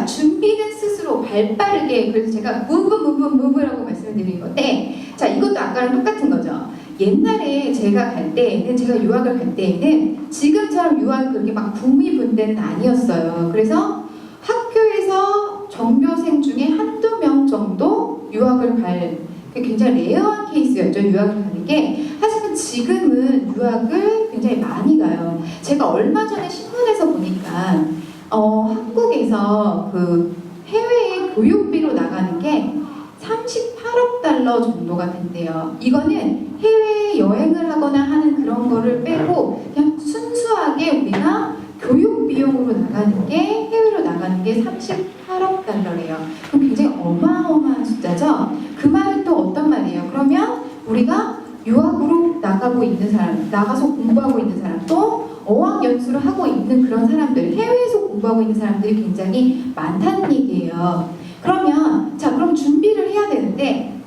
Speaker 2: 준비는 스스로 발빠르게, 그래서 제가 무브라고 말씀을 드린 건데, 이것도 아까랑 똑같은 거죠. 옛날에 제가 갈 때에는, 제가 유학을 갈 때에는 지금처럼 유학이 그렇게 막 붐이 분 때는 아니었어요. 그래서 학교에서 전교생 중에 한두 명 정도 유학을 갈 굉장히 레어한 케이스였죠. 유학을 가는 게. 하지만 지금은 유학을 굉장히 많이 가요. 제가 얼마 전에 신문에서 보니까 한국에서 그 해외에 교육비로 나가는 게 38억 달러 정도가 된대요. 이거는 해외 여행을 하거나 하는 그런 거를 빼고 그냥 순수하게 우리가 교육 비용으로 나가는 게, 해외로 나가는 게 38억 달러래요. 그럼 굉장히 어마어마한 숫자죠. 그 말은 또 어떤 말이에요? 그러면 우리가 유학으로 나가고 있는 사람, 나가서 공부하고 있는 사람, 또 어학연수를 하고 있는 그런 사람들, 해외에서 공부하고 있는 사람들이 굉장히 많다는 얘기예요. 그러면 그럼 준비를 해야 되는데,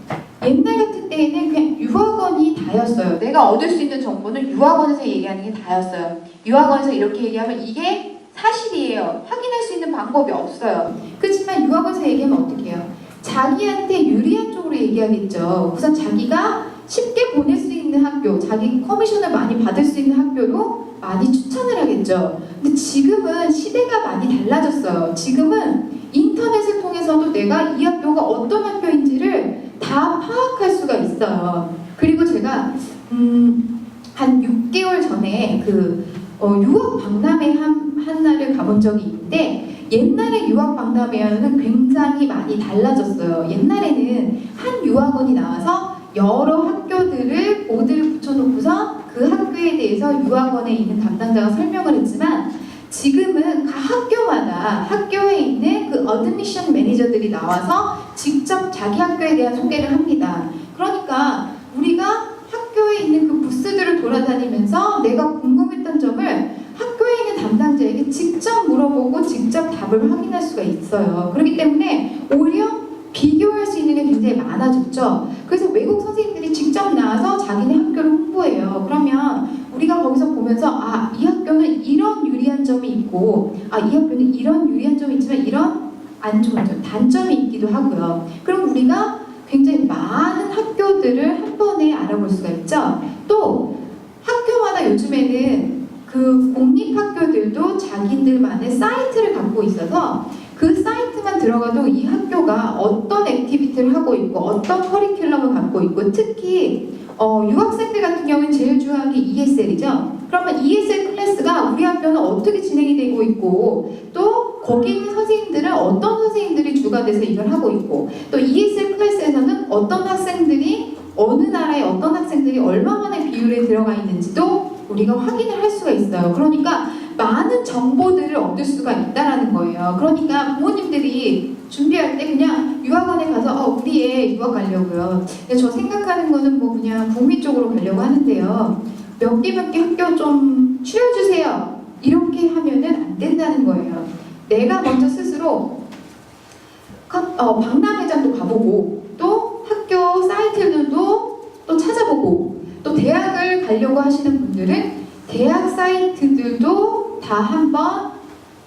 Speaker 2: 옛날 같은 때에는 그냥 유학원이 다였어요. 내가 얻을 수 있는 정보는 유학원에서 얘기하는 게 다였어요. 유학원에서 이렇게 얘기하면 이게 사실이에요. 확인할 수 있는 방법이 없어요. 그렇지만 유학원에서 얘기하면 어떻게 해요? 자기한테 유리한 쪽으로 얘기하겠죠. 우선 자기가 쉽게 보낼 수 있는 학교, 자기 커미션을 많이 받을 수 있는 학교로 많이 추천을 하겠죠. 근데 지금은 시대가 많이 달라졌어요. 지금은 인터넷을 통해서도 내가 이 학교가 어떤 학교인지를 다 파악할 수가 있어요. 그리고 제가 한 6개월 전에 유학 박람회 한 날을 가본 적이 있는데, 옛날에 유학 박람회와는 굉장히 많이 달라졌어요. 옛날에는 한 유학원이 나와서 여러 학교들을 보드를 붙여놓고서 그 학교에 대해서 유학원에 있는 담당자가 설명을 했지만, 지금은 각 학교마다 학교에 있는 그 어드미션 매니저들이 나와서 직접 자기 학교에 대한 소개를 합니다. 그러니까 우리가 학교에 있는 그 부스들을 돌아다니면서 내가 궁금했던 점을 학교에 있는 담당자에게 직접 물어보고 직접 답을 확인할 수가 있어요. 그렇기 때문에 오히려 비교할 수 있는 게 굉장히 많아졌죠. 그래서 외국 선생님들이 직접 나와서 자기네 학교를 홍보해요. 그러면 우리가 거기서 보면서 이 학교는 이런 유리한 점이 있고, 이 학교는 이런 유리한 점이 있지만 이런 안 좋은 점, 단점이 있기도 하고요. 그럼 우리가 굉장히 많은 학교들을 한 번에 알아볼 수가 있죠. 또 학교마다 요즘에는 그 공립학교들도 자기들만의 사이트를 갖고 있어서 그 사이트만 들어가도 이 학교가 어떤 액티비티를 하고 있고 어떤 커리큘럼을 갖고 있고, 특히 유학생들 같은 경우는 제일 중요한 게 ESL이죠. 그러면 ESL 클래스가 우리 학교는 어떻게 진행이 되고 있고, 또 거기 있는 선생님들은 어떤 선생님들이 주가 돼서 이걸 하고 있고, 또 ESL 클래스에서는 어떤 학생들이, 어느 나라의 어떤 학생들이 얼마만의 비율에 들어가 있는지도 우리가 확인을 할 수가 있어요. 그러니까 많은 정보들을 얻을 수가 있다라는 거예요. 그러니까 부모님들이 준비할 때 그냥 유학원에 가서 우리 애 유학 가려고요. 근데 저 생각하는 거는 뭐 그냥 북미 쪽으로 가려고 하는데요. 몇 개 학교 좀 추려주세요. 이렇게 하면은 안 된다는 거예요. 내가 먼저 스스로 박람회장도 가보고, 또 학교 사이트들도 유학을 가려고 하시는 분들은 대학 사이트들도 다 한번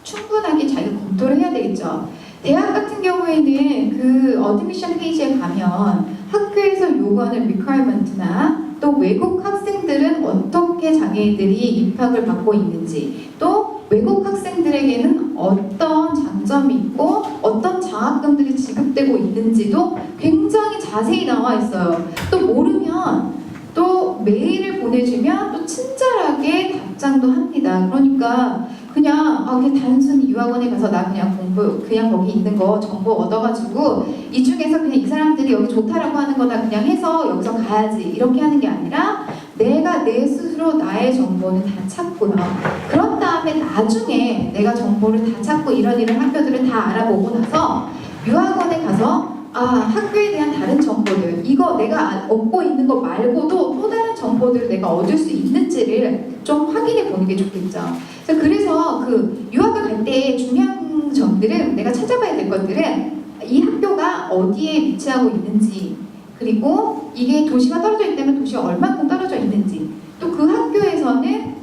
Speaker 2: 충분하게 자기가 검토를 해야 되겠죠. 대학 같은 경우에는 그 어드미션 페이지에 가면 학교에서 요구하는 requirement나 또 외국 학생들은 어떻게 자기들이 입학을 받고 있는지, 또 외국 학생들에게는 어떤 장점이 있고 어떤 장학금들이 지급되고 있는지도 굉장히 자세히 나와 있어요. 또 모르면 또 메일을 보내주면 또 친절하게 답장도 합니다. 그러니까 그냥 단순히 유학원에 가서 나 그냥 거기 있는 거 정보 얻어가지고 이 중에서 그냥 이 사람들이 여기 좋다라고 하는 거다 그냥 해서 여기서 가야지 이렇게 하는 게 아니라 내가 내 스스로 나의 정보는 다 찾고요. 그런 다음에 나중에 내가 정보를 다 찾고 이런 학교들을 다 알아보고 나서 유학원에 가서 학교에 대한 다른 정보들, 이거 내가 얻고 있는 거 말고도 또 다른 정보들을 내가 얻을 수 있는지를 좀 확인해 보는 게 좋겠죠. 그래서 그 유학을 갈 때 중요한 점들은 내가 찾아봐야 될 것들은 이 학교가 어디에 위치하고 있는지, 그리고 이게 도시가 떨어져 있다면 도시가 얼마큼 떨어져 있는지, 또 그 학교에서는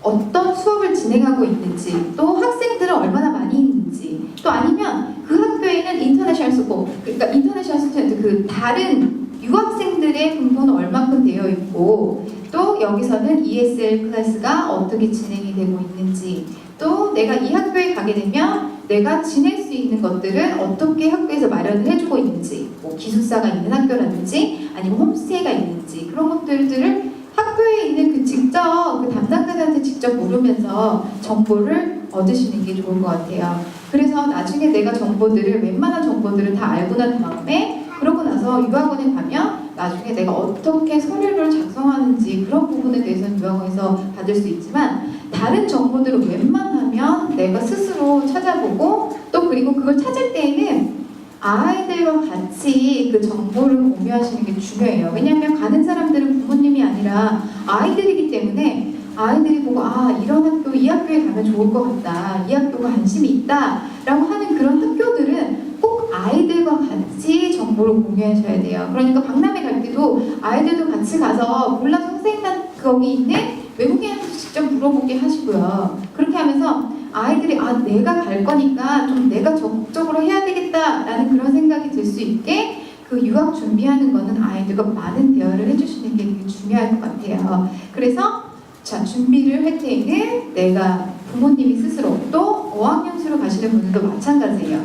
Speaker 2: 어떤 수업을 진행하고 있는지, 또 학생들은 얼마나 많이 있는지, 또 아니면 그 학교에는 인터내셔널 스쿨, 그러니까 인터내셔널 스튜던트 그 다른 유학생들의 분포는 얼마큼 되어 있고, 또 여기서는 ESL 클래스가 어떻게 진행이 되고 있는지, 또 내가 이 학교에 가게 되면 내가 지낼 수 있는 것들은 어떻게 학교에서 마련을 해주고 있는지, 뭐 기숙사가 있는 학교라든지 아니면 홈스테이가 있는지, 그런 것들을 학교에 있는 직접 그 담당자들한테 직접 물으면서 정보를 얻으시는 게 좋을 것 같아요. 그래서 나중에 내가 웬만한 정보들을 다 알고 난 다음에, 그러고 나서 유학원에 가면 나중에 내가 어떻게 서류를 작성하는지 그런 부분에 대해서는 유학원에서 받을 수 있지만, 다른 정보들을 웬만하면 내가 스스로 찾아보고, 또 그리고 그걸 찾을 때에는 아이들과 같이 그 정보를 공유하시는 게 중요해요. 왜냐하면 가는 사람들은 부모님이 아니라 아이들이기 때문에 아이들이 보고 이런 학교, 이 학교에 가면 좋을 것 같다, 이 학교가 관심이 있다 라고 하는 그런 학교들은 꼭 아이들과 같이 정보를 공유하셔야 돼요. 그러니까 박람회 갈 때도 아이들도 같이 가서 몰라서 선생님만 거기 있는 외국인한테 직접 물어보게 하시고요. 그렇게 하면서 아이들이 내가 갈 거니까 좀 내가 적극적으로 해야 되겠다라는 그런 생각이 들 수 있게 그 유학 준비하는 거는 아이들과 많은 대화를 해주시는 게 되게 중요할 것 같아요. 그래서 준비를 할 때는 내가 부모님이 스스로, 또 어학연수로 가시는 분들도 마찬가지예요.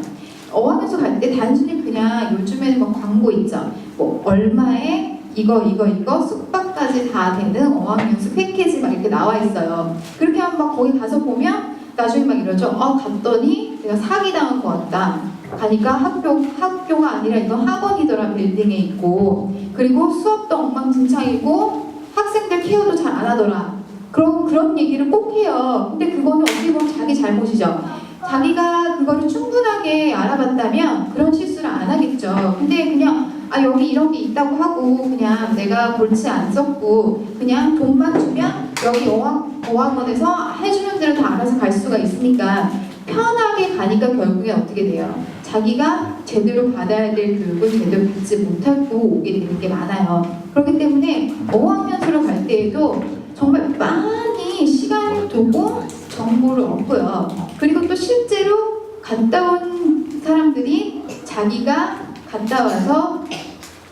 Speaker 2: 어학연수 갈 때 단순히 그냥 요즘에는 뭐 광고 있죠. 뭐 얼마에 이거 숙박까지 다 되는 어학연수 패키지 막 이렇게 나와 있어요. 그렇게 한번 거기 가서 보면 나중에 막 이러죠. 갔더니 내가 사기당한 것 같다. 가니까 학교가 아니라 이건 학원이더라. 빌딩에 있고, 그리고 수업도 엉망진창이고 학생들 케어도 잘 안 하더라. 그런 얘기를 꼭 해요. 근데 그거는 어떻게 보면 자기 잘못이죠. 자기가 그거를 충분하게 알아봤다면 그런 실수를 안 하겠죠. 근데 그냥 여기 이런 게 있다고 하고 그냥 내가 골치 안 썼고 그냥 돈만 주면 여기 어학원에서 해주는 대로 다 알아서 갈 수가 있으니까 편하게 가니까 결국에 어떻게 돼요? 자기가 제대로 받아야 될 교육을 제대로 받지 못하고 오게 되는 게 많아요. 그렇기 때문에 어학연수로 갈 때에도 정말 많이 시간을 두고 정보를 얻고요. 그리고 또 실제로 갔다 온 사람들이 자기가 갔다 와서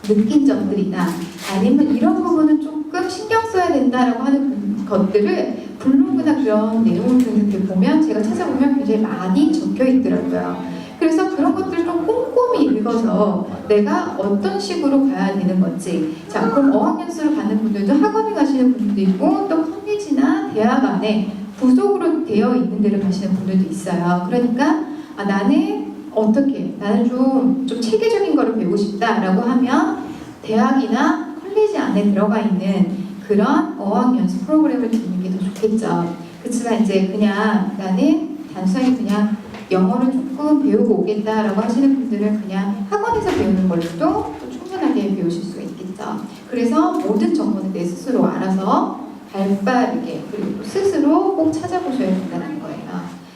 Speaker 2: 느낀 점들이나 아니면 이런 부분은 조금 신경 써야 된다라고 하는 것들을 블로그나 그런 내용들을 보면, 제가 찾아보면 굉장히 많이 적혀 있더라고요. 그래서 그런 것들을 좀 꼼꼼히 읽어서 내가 어떤 식으로 가야 되는 건지. 자, 그럼 어학연수를 가는 분들도 학원에 가시는 분들도 있고, 또 커뮤니티나 대학 안에 부속으로 되어 있는 데를 가시는 분들도 있어요. 그러니까 나는 좀 체계적인 거를 배우고 싶다라고 하면 대학이나 컬리지 안에 들어가 있는 그런 어학연수 프로그램을 듣는 게 더 좋겠죠. 그렇지만 이제 그냥 나는 단순히 그냥 영어를 조금 배우고 오겠다라고 하시는 분들은 그냥 학원에서 배우는 걸로도 또 충분하게 배우실 수가 있겠죠. 그래서 모든 정보는 내 스스로 알아서 발빠르게 그리고 스스로 꼭 찾아보셔야 된다는 거예요.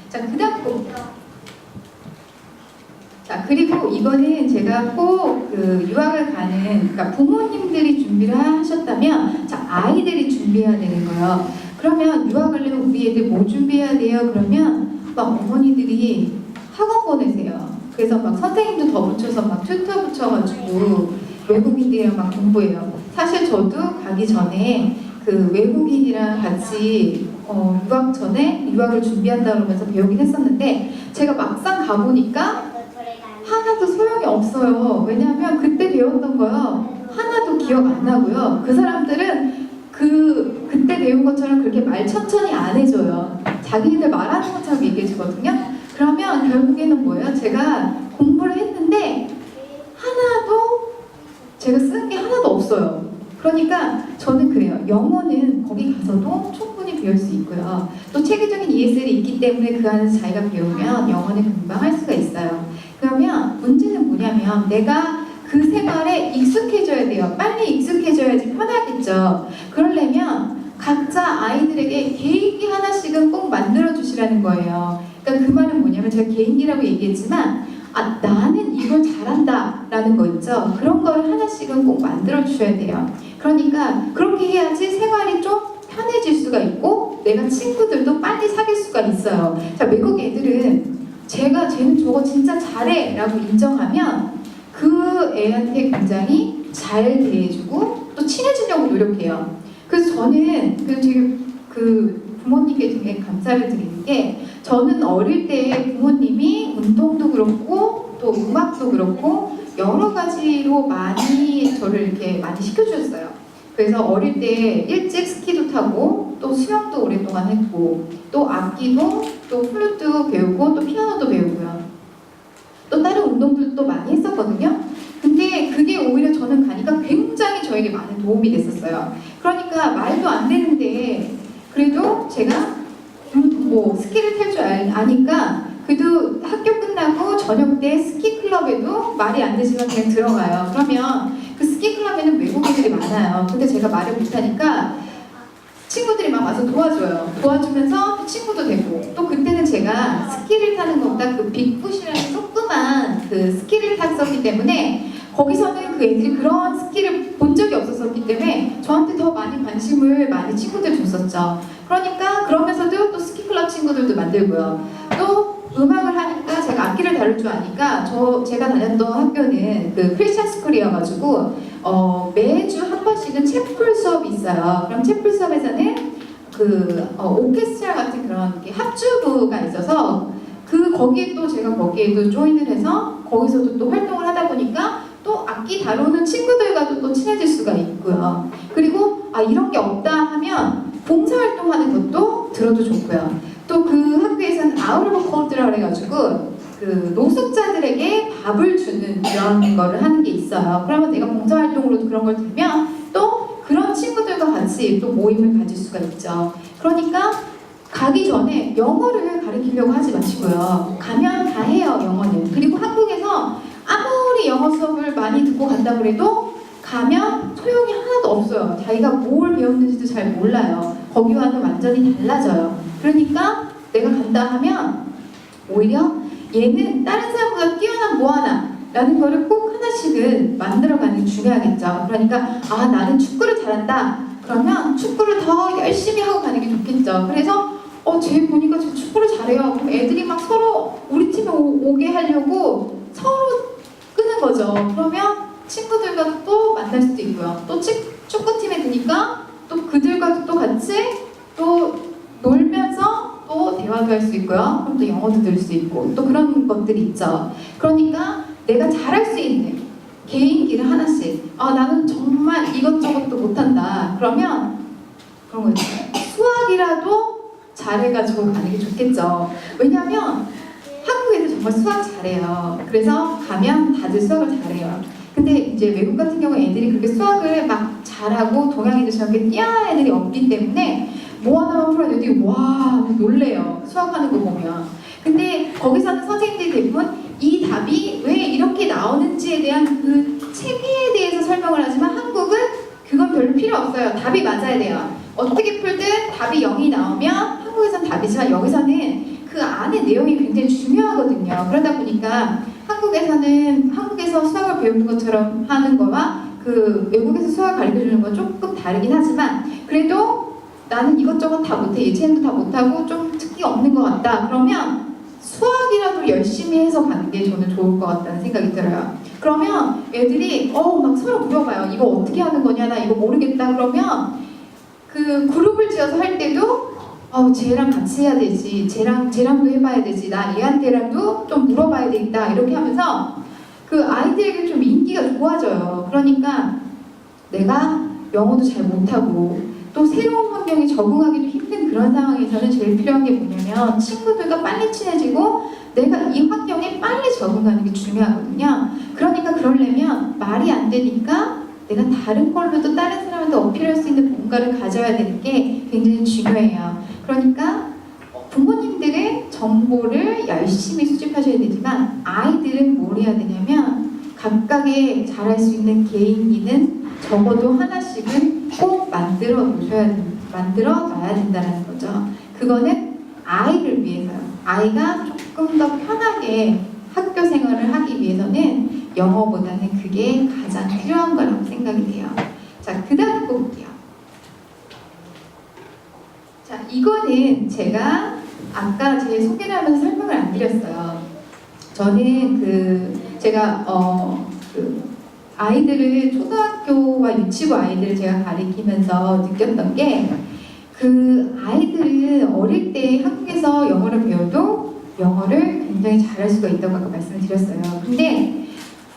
Speaker 2: 자, 그리고 이거는 제가 꼭 그 유학을 가는, 그러니까 부모님들이 준비를 하셨다면, 자, 아이들이 준비해야 되는 거예요. 그러면 유학 가려면 우리 애들 뭐 준비해야 돼요? 그러면 막 어머니들이 학원 보내세요. 그래서 막 선생님도 더 붙여서 막 튜터 붙여가지고 외국인들이랑 막 공부해요. 사실 저도 가기 전에 그 외국인이랑 같이 유학 전에 유학을 준비한다 그러면서 배우긴 했었는데 제가 막상 가보니까 하나도 소용이 없어요. 왜냐하면 그때 배웠던 거요 하나도 기억 안 나고요. 그 사람들은 그때 배운 것처럼 그렇게 말 천천히 안 해줘요. 자기네들 말하는 것처럼 얘기해주거든요. 그러면 결국에는 뭐예요? 제가 공부를 했는데 하나도 제가 쓴 게 하나도 없어요. 그러니까 저는 그래요. 영어는 거기 가서도 충분히 배울 수 있고요. 또 체계적인 ESL이 있기 때문에 그 안에서 자기가 배우면 영어는 금방 할 수가 있어요. 그러면 문제는 뭐냐면 내가 그 생활에 익숙해져야 돼요. 빨리 익숙해져야지 편하겠죠. 그러려면 각자 아이들에게 개인기 하나씩은 꼭 만들어 주시라는 거예요. 그러니까 그 말은 뭐냐면 제가 개인기라고 얘기했지만 나는 이걸 잘한다 라는 거 있죠. 그런 거를 하나씩은 꼭 만들어 주셔야 돼요. 그러니까 그렇게 해야지 생활이 좀 편해질 수가 있고 내가 친구들도 빨리 사귈 수가 있어요. 자, 외국 애들은 쟤는 저거 진짜 잘해 라고 인정하면 그 애한테 굉장히 잘 대해주고 또 친해지려고 노력해요. 그래서 저는 그 부모님께 되게 감사를 드리는 게 저는 어릴 때 부모님이 운동도 그렇고 또 음악도 그렇고 여러 가지로 많이 저를 이렇게 많이 시켜주셨어요. 그래서 어릴 때 일찍 스키도 타고 또 수영도 오랫동안 했고 또 악기도 또 플루트 배우고 또 피아노도 배우고요. 또 다른 운동들도 많이 했었거든요. 근데 그게 오히려 저는 가니까 굉장히 저에게 많은 도움이 됐었어요. 그러니까 말도 안 되는데 그래도 제가 뭐 스키를 탈 줄 아니까 그래도 학교 끝나고 저녁 때 스키 클럽에도 말이 안 되지만 그냥 들어가요. 그러면 그 스키 클럽에는 외국인들이 많아요. 근데 제가 말을 못하니까 친구들이 막 와서 도와줘요. 도와주면서 또 친구도 되고 또 그때는 제가 스키를 타는 것보다 그 빅풋이라는 조그만 그 스키를 탔었기 때문에 거기서는 그 애들이 그런 스키를 본 적이 없었기 때문에 저한테 더 많이 관심을 많이 친구들 줬었죠. 그러니까 그러면서도 또 스키 클럽 친구들도 만들고요. 또 음악을 하니까 제가 악기를 다룰 줄 아니까 제가 다녔던 학교는 그 크리스천 스쿨이어가지고 매주 한 번씩은 채플 수업이 있어요. 그럼 채플 수업에서는 오케스트라 같은 그런 합주부가 있어서 거기에 또 조인을 해서 거기서도 또 활동을 하다 보니까 또 악기 다루는 친구들과도 또 친해질 수가 있고요. 그리고 이런 게 없다 하면 봉사활동하는 것도 들어도 좋고요. 또 그 학교에서는 아웃 오브 콜드라 그래가지고 그 노숙자들에게 밥을 주는 그런 거를 하는 게 있어요. 그러면 내가 봉사활동으로도 그런 걸 들면 또 그런 친구들과 같이 또 모임을 가질 수가 있죠. 그러니까 가기 전에 영어를 가르치려고 하지 마시고요. 가면 다 해요, 영어는. 그리고 한국에서 아무리 영어 수업을 많이 듣고 간다고 해도 가면 소용이 하나도 없어요. 자기가 뭘 배웠는지도 잘 몰라요. 거기와는 완전히 달라져요. 그러니까 내가 간다 하면 오히려 얘는 다른 사람보다 뛰어난 뭐 하나 라는 거를 꼭 하나씩은 만들어가는 게 중요하겠죠. 그러니까 나는 축구를 잘한다. 그러면 축구를 더 열심히 하고 가는 게 좋겠죠. 그래서 쟤 보니까 쟤 축구를 잘해요. 그럼 애들이 막 서로 우리 팀에 오게 하려고 서로 끄는 거죠. 그러면 친구들과도 또 만날 수도 있고요. 또 축구팀에 드니까 또 그들과도 또 같이 또 놀면서 또 대화도 할 수 있고요. 그럼 또 영어도 들을 수 있고 또 그런 것들이 있죠. 그러니까 내가 잘할 수 있는 개인기를 하나씩 나는 정말 이것저것도 못한다. 그러면 그런 거 있잖아요. 수학이라도 잘해가지고 가는 게 좋겠죠. 왜냐면 한국 애들 정말 수학 잘해요. 그래서 가면 다들 수학을 잘해요. 근데 이제 외국 같은 경우 애들이 그렇게 수학을 막 잘하고 동양 애들처럼 이렇게 뛰어난 애들이 없기 때문에 뭐 하나만 풀어도 애들이 와 놀래요. 수학하는 거 보면. 근데 거기서는 선생님들이 대부분 이 답이 왜 이렇게 나오는지에 대한 그 체계에 대해서 설명을 하지만 한국은 그건 별로 필요 없어요. 답이 맞아야 돼요. 어떻게 풀든 답이 0이 나오면 한국에서는 답이지만 여기서는 그 안에 내용이 굉장히 중요하거든요. 그러다 보니까 한국에서 수학을 배우는 것처럼 하는 거와 그 외국에서 수학 가르쳐주는 건 조금 다르긴 하지만 그래도 나는 이것저것 다 못해, 예체능도 다 못하고 좀 특기가 없는 것 같다. 그러면 수학이라도 열심히 해서 가는 게 저는 좋을 것 같다는 생각이 들어요. 그러면 애들이 막 서로 물어봐요. 이거 어떻게 하는 거냐, 나 이거 모르겠다. 그러면 그 그룹을 지어서 할 때도 쟤랑 같이 해야 되지, 쟤랑도 해봐야 되지, 나 얘한테랑도 좀 물어봐야 되겠다. 이렇게 하면서 그 아이들에게 좀 인기가 좋아져요. 그러니까 내가 영어도 잘 못하고 또 새로운 환경에 적응하기도 힘든 그런 상황에서는 제일 필요한 게 뭐냐면 친구들과 빨리 친해지고 내가 이 환경에 빨리 적응하는 게 중요하거든요. 그러니까 그러려면 말이 안 되니까 내가 다른 걸로도 다른 사람한테 어필할 수 있는 뭔가를 가져야 되는 게 굉장히 중요해요. 그러니까 부모님들은 정보를 열심히 수집하셔야 되지만 아이들은 뭘 해야 되냐면 각각의 잘할 수 있는 개인기는 적어도 하나씩은 꼭 만들어 놔야 된다는 거죠. 그거는 아이를 위해서요. 아이가 조금 더 편하게 학교 생활을 하기 위해서는 영어보다는 그게 가장 필요한 거라고 생각이 돼요. 자, 그 다음 거 볼게요. 자, 이거는 제가 아까 제 소개를 하면서 설명을 안 드렸어요. 저는 제가 아이들을 초등학교와 유치부 아이들을 제가 가리키면서 느꼈던 게 그 아이들은 어릴 때 한국에서 영어를 배워도 영어를 굉장히 잘할 수가 있다고 아까 말씀을 드렸어요. 근데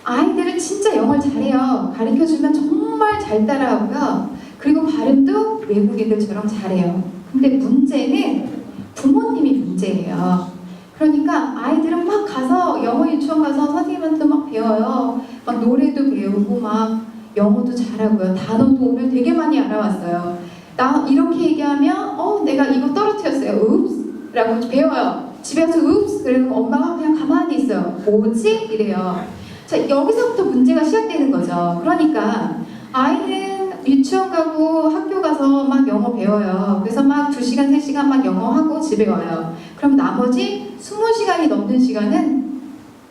Speaker 2: 아이들은 진짜 영어를 잘해요. 가르쳐주면 정말 잘 따라하고요. 그리고 발음도 외국 애들처럼 잘해요. 근데 문제는 부모님이 문제예요. 그러니까 아이들은 막 가서 영어 유치원 가서 선생님한테 막 배워요. 막 노래도 배우고 막 영어도 잘하고요. 단어도 오늘 되게 많이 알아왔어요. 나 이렇게 얘기하면 내가 이거 떨어뜨렸어요. 읍스 라고 배워요. 집에 와서 읍스 그러면 엄마가 그냥 가만히 있어요. 뭐지? 이래요. 자, 여기서부터 문제가 시작되는 거죠. 그러니까 아이는 유치원 가고 학교 가서 막 영어 배워요. 그래서 막 2시간, 3시간 막 영어 하고 집에 와요. 그럼 나머지 20시간이 넘는 시간은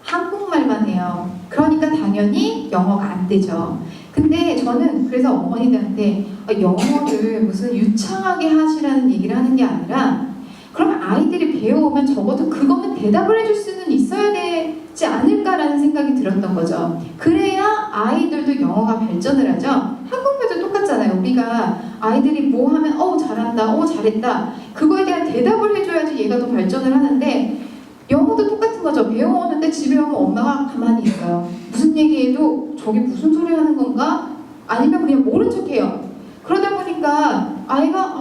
Speaker 2: 한국말만 해요. 그러니까 당연히 영어가 안 되죠. 근데 저는 그래서 어머니들한테 영어를 무슨 유창하게 하시라는 얘기를 하는 게 아니라 그럼 아이들이 배워오면 적어도 그거는 대답을 해줄 수는 있어야 되지 않을까라는 생각이 들었던 거죠. 그래야 아이들도 영어가 발전을 하죠. 한국말도 똑같잖아요. 우리가 아이들이 뭐 하면 잘한다, 잘했다 그거에 대한 대답을 해줘야지 얘가 더 발전을 하는데 영어도 똑같은 거죠. 배워오는데 집에 오면 엄마가 가만히 있어요. 무슨 얘기해도 저게 무슨 소리 하는 건가? 아니면 그냥 모른 척해요. 그러다 보니까 아이가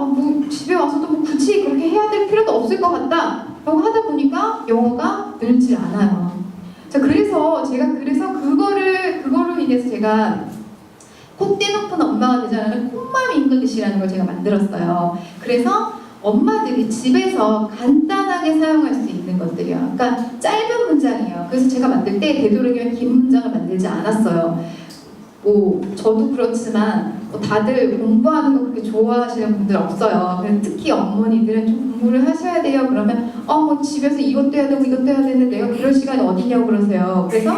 Speaker 2: 집에 와서도 뭐 굳이 그렇게 해야 될 필요도 없을 것 같다 라고 하다 보니까 영어가 늘질 않아요. 자, 그래서 그거로 인해서 제가 콧대 높은 엄마가 되자는 콧맘 잉글리시라는 걸 제가 만들었어요. 그래서 엄마들이 집에서 간단하게 사용할 수 있는 것들이요. 그러니까 짧은 문장이에요. 그래서 제가 만들 때 되도록이면 긴 문장을 만들지 않았어요. 저도 그렇지만 다들 공부하는 거 그렇게 좋아하시는 분들 없어요. 특히 어머니들은 좀 공부를 하셔야 돼요. 그러면 집에서 이것도 해야 되고 이것도 해야 되는데 내가 그럴 시간이 어디냐고 그러세요. 그래서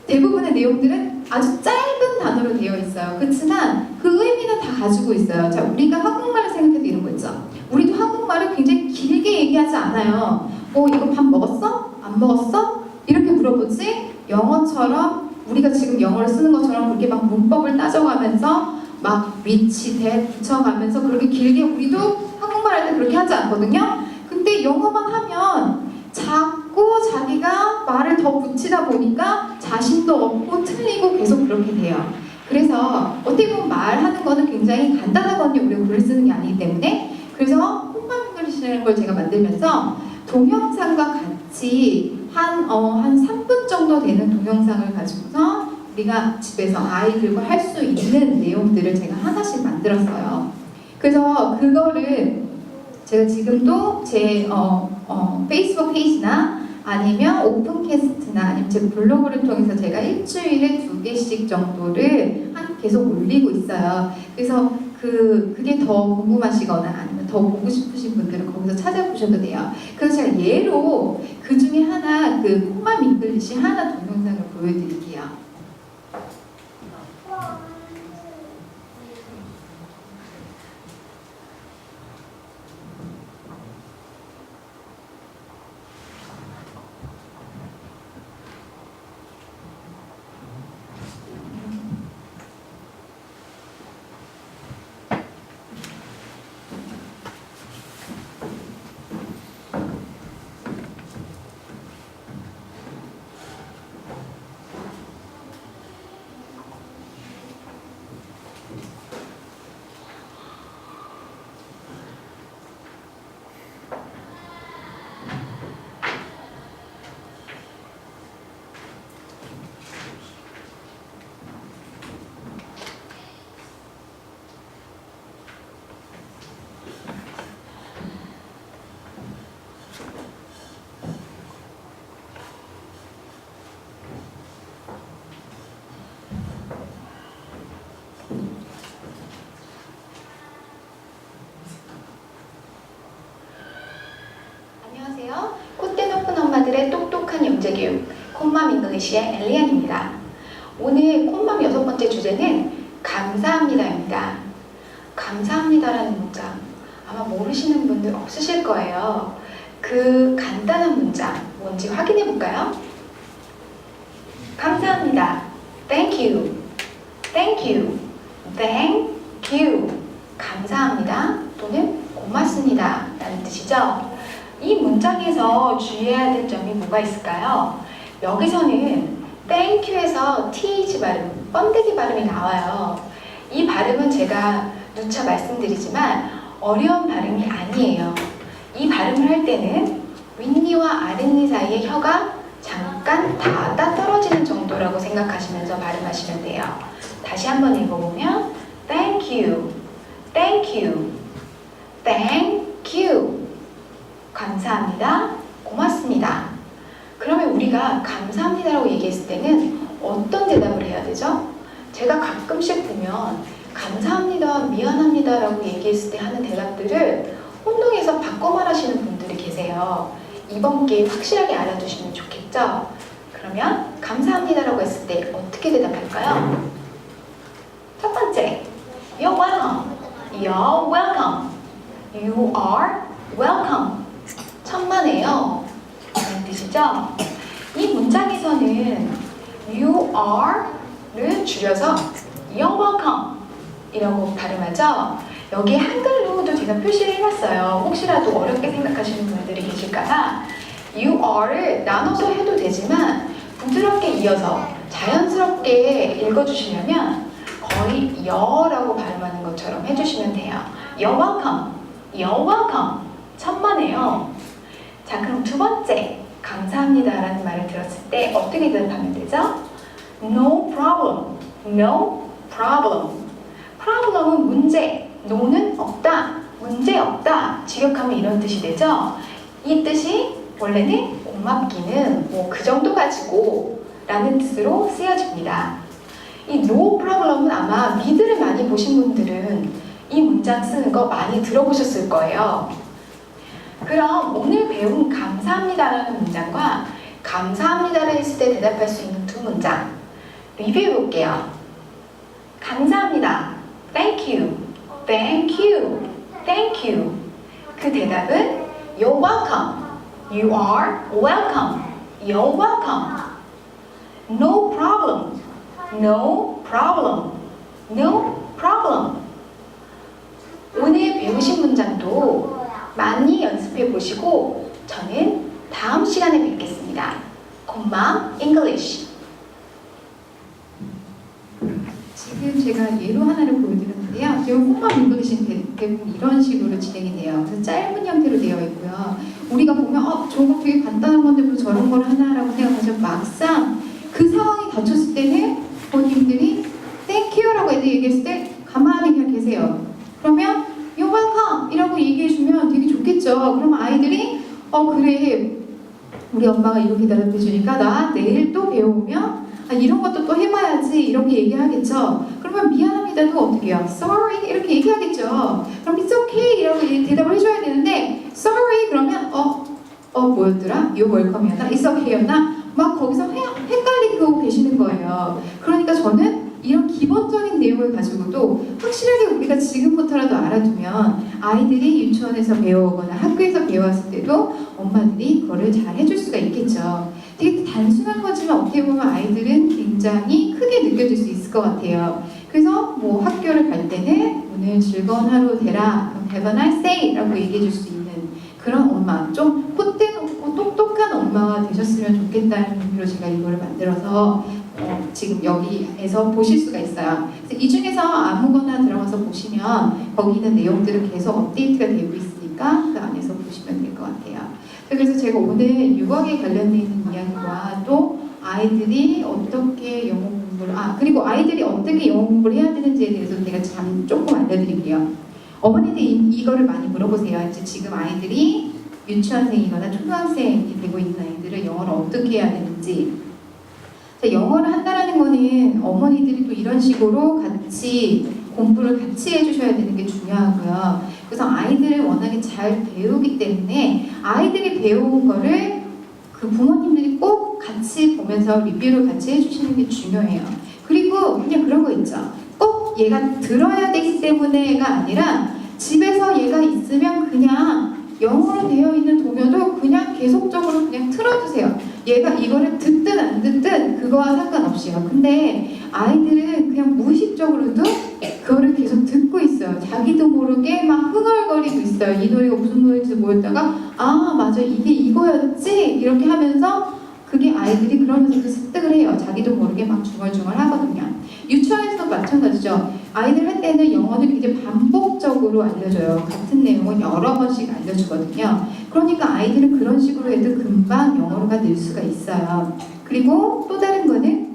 Speaker 2: 대부분의 내용들은 아주 짧은 단어로 되어 있어요. 그렇지만 그 의미는 다 가지고 있어요. 자, 우리가 한국말을 생각해도 이런 거 있죠. 우리도 한국말을 굉장히 길게 얘기하지 않아요. 이거 밥 먹었어? 안 먹었어? 이렇게 물어보지 영어처럼 우리가 지금 영어를 쓰는 것처럼 그렇게 막 문법을 따져가면서 막 which, that 붙여가면서 그렇게 길게 우리도 한국말 할 때 그렇게 하지 않거든요. 근데 영어만 하면 자꾸 자기가 말을 더 붙이다 보니까 자신도 없고 틀리고 계속 그렇게 돼요. 그래서 어떻게 보면 말하는 거는 굉장히 간단하거든요. 우리가 글을 쓰는 게 아니기 때문에. 그래서 콧말 잉글리시라는 걸 제가 만들면서 동영상과 같이 한 3분 정도 되는 동영상을 가지고서 우리가 집에서 아이들과 할 수 있는 내용들을 제가 하나씩 만들었어요. 그래서 그거를 제가 지금도 제 페이스북 페이지나 아니면 오픈캐스트나 아니면 제 블로그를 통해서 제가 일주일에 2개씩 정도를 계속 올리고 있어요. 그래서 그게 더 궁금하시거나 아니면 더 보고 싶으신 분들은 거기서 찾아보셔도 돼요. 그래서 제가 예로 그 중에 하나 콧말 잉글리시 하나 동영상을 보여드릴게요. 잉글리시의 엘리안입니다. 오늘 콩맘 6번째 주제는 감사합니다입니다. 감사합니다라는 문장 아마 모르시는 분들 없으실 거예요. 그 간단한 문장 뭔지 확인해 볼까요? 감사합니다. Thank you. Thank you. Thank you. 감사합니다. 또는 고맙습니다. 라는 뜻이죠. 이 문장에서 주의해야 될 점이 뭐가 있을까요? 여기서는 thank you에서 th 발음, 번데기 발음이 나와요. 이 발음은 제가 누차 말씀드리지만 어려운 발음이 아니에요. 이 발음을 할 때는 윗니와 아랫니 사이의 혀가 잠깐 닿아 떨어지는 정도라고 생각하시면서 발음하시면 돼요. 다시 한번 읽어보면 Thank you, thank you, thank you. 감사합니다, 고맙습니다. 그러면 우리가 감사합니다라고 얘기했을 때는 어떤 대답을 해야 되죠? 제가 가끔씩 보면 감사합니다, 미안합니다라고 얘기했을 때 하는 대답들을 혼동해서 바꿔 말하시는 분들이 계세요. 이번 기회에 확실하게 알아두시면 좋겠죠? 그러면 감사합니다라고 했을 때 어떻게 대답할까요? 첫 번째, You're welcome. You're welcome. You are welcome. 천만에요. 그런 뜻이죠? 이 문장에서는 You are를 줄여서 You're welcome 이라고 발음하죠? 여기에 한글로도 제가 표시를 해놨어요. 혹시라도 어렵게 생각하시는 분들이 계실까봐 You are를 나눠서 해도 되지만 부드럽게 이어서 자연스럽게 읽어주시려면 거의 you라고 발음하는 것처럼 해주시면 돼요. You're welcome. You're welcome. 천만에요. 자, 그럼 두 번째 감사합니다라는 말을 들었을 때 어떻게 대답하면 되죠? No problem. No problem. problem은 문제, no는 없다, 문제 없다, 직역하면 이런 뜻이 되죠. 이 뜻이 원래는 고맙기는 뭐 그 정도 가지고 라는 뜻으로 쓰여집니다. 이 no problem은 아마 미드를 많이 보신 분들은 이 문장 쓰는 거 많이 들어보셨을 거예요. 그럼 오늘 배운 감사합니다라는 문장과 감사합니다를 했을 때 대답할 수 있는 두 문장 리뷰해 볼게요. 감사합니다. Thank you. Thank you. Thank you. 그 대답은 You're welcome. You are welcome. You're welcome. No problem. No problem. No problem. 오늘 배우신 문장도 많이 연습해 보시고 저는 다음 시간에 뵙겠습니다. 콩맘 English. 지금 제가 예로 하나를 보여드렸는데요. 지금 콩맘 잉글리시는 대부분 이런 식으로 진행이 돼요. 그래서 짧은 형태로 되어 있고요. 우리가 보면 저거 되게 간단한 건데 뭐 저런 걸 하나라고 생각하죠. 막상 그 상황이 닥쳤을 때는 부모님들이 Thank you라고 애들 얘기했을 때 가만히 그냥 계세요. 그러면 You're welcome 이라고 얘기해주면 되게 좋겠죠. 그러면 아이들이 그래 우리 엄마가 이렇게 대답해주니까 나 내일 또 배우면 이런 것도 또 해봐야지 이렇게 얘기하겠죠. 그러면 미안합니다도 어떻게 해요? Sorry 이렇게 얘기하겠죠. 그럼 It's okay 이라고 대답을 해줘야 되는데 Sorry 그러면 뭐였더라? You're welcome이었나? It's okay였나? 막 거기서 헷갈리고 계시는 거예요. 그러니까 저는 이런 기본적인 내용을 가지고도 확실하게 우리가 지금부터라도 알아두면 아이들이 유치원에서 배우거나 학교에서 배웠을 때도 엄마들이 그거를 잘 해줄 수가 있겠죠. 되게 단순한 거지만 어떻게 보면 아이들은 굉장히 크게 느껴질 수 있을 것 같아요. 그래서 뭐 학교를 갈 때는 오늘 즐거운 하루 되라, have a nice day 라고 얘기해 줄 수 있는 그런 엄마, 좀 콧대 높고 똑똑한 엄마가 되셨으면 좋겠다는 의미로 제가 이거를 만들어서 지금 여기에서 보실 수가 있어요. 그래서 이 중에서 아무거나 들어가서 보시면 거기 있는 내용들은 계속 업데이트가 되고 있으니까 그 안에서 보시면 될 것 같아요. 그래서 제가 오늘 유학에 관련된 있는 이야기와 또 아이들이 어떻게 영어 공부를 그리고 아이들이 어떻게 영어 공부를 해야 되는지에 대해서 제가 조금 알려드릴게요. 어머니들 이거를 많이 물어보세요. 이제 지금 아이들이 유치원생이거나 초등학생이 되고 있는 아이들은 영어를 어떻게 해야 되는지. 자, 영어를 한다라는 거는 어머니들이 또 이런 식으로 같이 공부를 같이 해주셔야 되는 게 중요하고요. 그래서 아이들을 워낙에 잘 배우기 때문에 아이들이 배운 거를 그 부모님들이 꼭 같이 보면서 리뷰를 같이 해주시는 게 중요해요. 그리고 그냥 그런 거 있죠. 꼭 얘가 들어야 되기 때문에가 아니라 집에서 얘가 있으면 그냥 영어로 되어 있는 동요도 그냥 계속적으로 그냥 틀어주세요. 얘가 이거를 듣든 안 듣든 그거와 상관없이요. 근데 아이들은 그냥 무의식적으로도 그거를 계속 듣고 있어요. 자기도 모르게 막 흥얼거리고 있어요. 이 노래가 무슨 노래인지 모르다가 아 맞아 이게 이거였지 이렇게 하면서 그게 아이들이 그러면서 습득을 해요. 자기도 모르게 막 중얼중얼 하거든요. 유치원에서도 마찬가지죠. 아이들 할 때는 영어는 굉장히 반복적으로 알려줘요. 같은 내용은 여러 번씩 알려주거든요. 그러니까 아이들은 그런 식으로 해도 금방 영어가 늘 수가 있어요. 그리고 또 다른 거는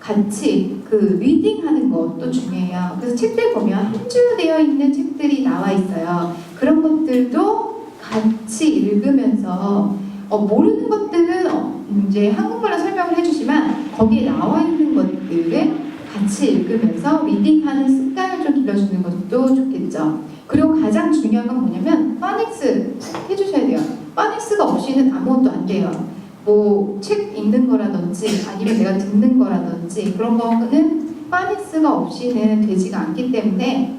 Speaker 2: 같이 그 리딩하는 것도 중요해요. 그래서 책들 보면 한줄되어 있는 책들이 나와 있어요. 그런 것들도 같이 읽으면서 모르는 것들은 이제 한국말로 설명을 해주지만 거기에 나와 있는 것들을 같이 읽으면서 리딩하는 습관을 좀 길러주는 것도 좋겠죠. 그리고 가장 중요한 건 뭐냐면 파닉스 해주셔야 돼요. 파닉스가 없이는 아무것도 안 돼요. 뭐 책 읽는 거라든지 아니면 내가 듣는 거라든지 그런 거는 파닉스가 없이는 되지가 않기 때문에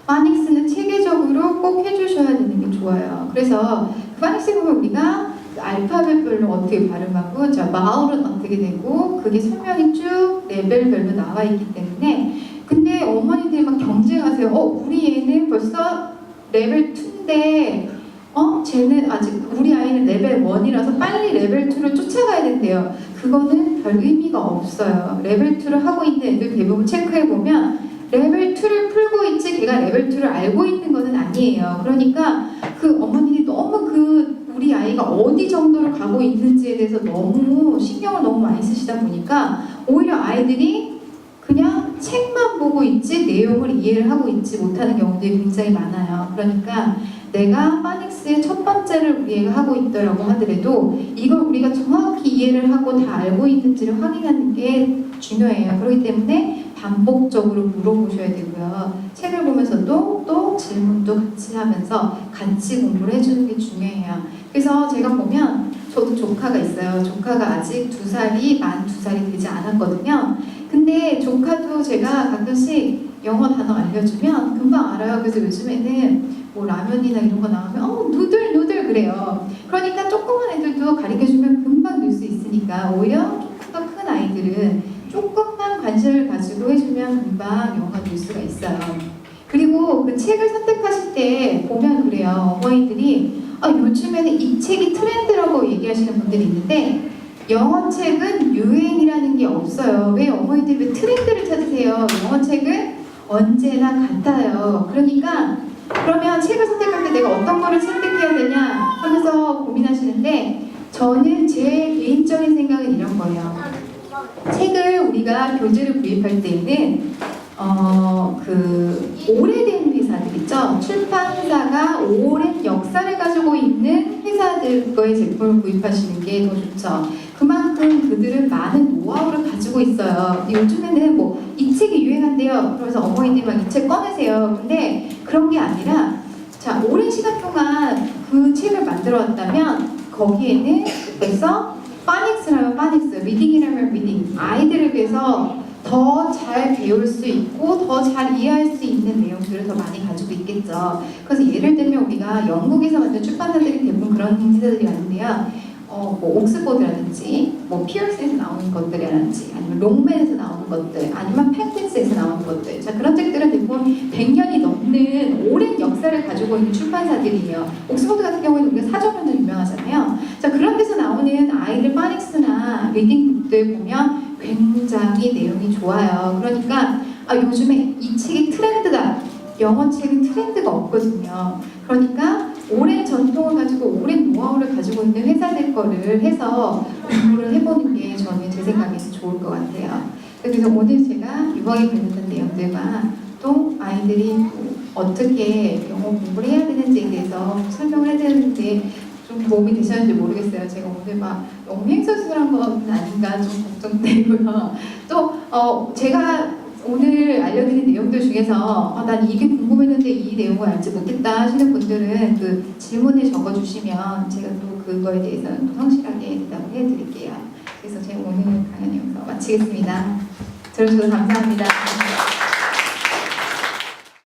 Speaker 2: 파닉스는 체계적으로 꼭 해주셔야 되는 게 좋아요. 그래서 그 파닉스 보면 우리가 알파벳별로 어떻게 발음하고 자 마을은 어떻게 되고 그게 설명이 쭉 레벨별로 나와 있기 때문에 근데 어머니들이 막 경쟁하세요. 우리 애는 벌써 레벨 2인데 쟤는 아직 우리 아이는 레벨 1이라서 빨리 레벨 2를 쫓아가야 된대요. 그거는 별 의미가 없어요. 레벨 2를 하고 있는 애들 대부분 체크해보면 레벨 2를 풀고 있지 걔가 레벨 2를 알고 있는 거는 아니에요. 그러니까 그 어머니들이 너무 우리 아이가 어디 정도로 가고 있는지에 대해서 너무 신경을 너무 많이 쓰시다 보니까 오히려 아이들이 그냥 책만 보고 있지 내용을 이해를 하고 있지 못하는 경우들이 굉장히 많아요. 그러니까 내가 파닉스의 첫 번째를 우리 애가 하고 있더라고 하더라도 이걸 우리가 정확히 이해를 하고 다 알고 있는지를 확인하는 게 중요해요. 그렇기 때문에 반복적으로 물어보셔야 되고요. 책을 보면서도 또 질문도 같이 하면서 같이 공부를 해주는 게 중요해요. 그래서 제가 보면 저도 조카가 있어요. 조카가 아직 만 2살이 되지 않았거든요. 근데 조카도 제가 가끔씩 영어 단어 알려주면 금방 알아요. 그래서 요즘에는 뭐 라면이나 이런 거 나오면 누들 그래요. 그러니까 조그만 애들도 가르쳐주면 금방 늘 수 있으니까 오히려 조금 더 큰 아이들은 조금만 관심을 가지고 해주면 금방 영어가 늘 수가 있어요. 그리고 그 책을 선택하실 때 보면 그래요. 어머니들이 요즘에는 이 책이 트렌드라고 얘기하시는 분들이 있는데 영어 책은 유행이라는 게 없어요. 왜 어머니들이 왜 트렌드를 찾으세요? 영어 책은 언제나 같아요. 그러니까 그러면 책을 선택할 때 내가 어떤 거를 선택해야 되냐 하면서 고민하시는데 저는 제 개인적인 생각은 이런 거예요. 책을 우리가 교재를 구입할 때에는 오래된 회사들 있죠. 출판사가 오랜 역사를 가지고 있는 회사들과의 제품을 구입하시는 게 더 좋죠. 그만큼 그들은 많은 노하우를 가지고 있어요. 요즘에는 뭐 이 책이 유행한대요. 그래서 어머니들이 막 이 책 꺼내세요. 근데 그런 게 아니라 자 오랜 시간 동안 그 책을 만들어 왔다면 거기에는 그래서 파닉스라면 파닉스, 리딩이라면 리딩 아이들을 위해서 더 잘 배울 수 있고 더 잘 이해할 수 있는 내용들을 더 많이 가지고 있겠죠. 그래서 예를 들면 우리가 영국에서 만든 출판사들이 대부분 그런 회사들이 많은데요. 뭐 옥스포드라든지 뭐 피어스에서 나오는 것들이라든지 아니면 롱맨에서 나오는 것들 아니면 펜틴스에서 나오는 것들 자 그런 책들은 대부분 100년이 넘는 오랜 역사를 가지고 있는 출판사들이에요. 옥스포드 같은 경우에는 우리가 사전면도 유명하잖아요. 자 그런 데서 나오는 아이들 파닉스나 리딩북들 보면 굉장히 내용이 좋아요. 그러니까 요즘에 이 책이 트렌드다. 영어 책은 트렌드가 없거든요. 그러니까 오랜 전통을 가지고 오랜 노하우를 가지고 있는 회사들 거를 해서 공부를 해보는 게 저는 제 생각에는 좋을 것 같아요. 그래서 오늘 제가 유학에 관련된 내용들과 또 아이들이 어떻게 영어 공부를 해야 되는지에 대해서 설명을 해드렸는데 좀 도움이 되셨는지 모르겠어요. 제가 오늘 막 너무 횡설수설한 건 아닌가 좀 걱정되고요. 또 제가 오늘 알려드린 내용들 중에서 난 이게 궁금했는데 이 내용을 알지 못했다 하시는 분들은 그 질문에 적어주시면 제가 또 그거에 대해서는 또 성실하게 대답을 해드릴게요. 그래서 마치겠습니다. 들어주셔서 감사합니다.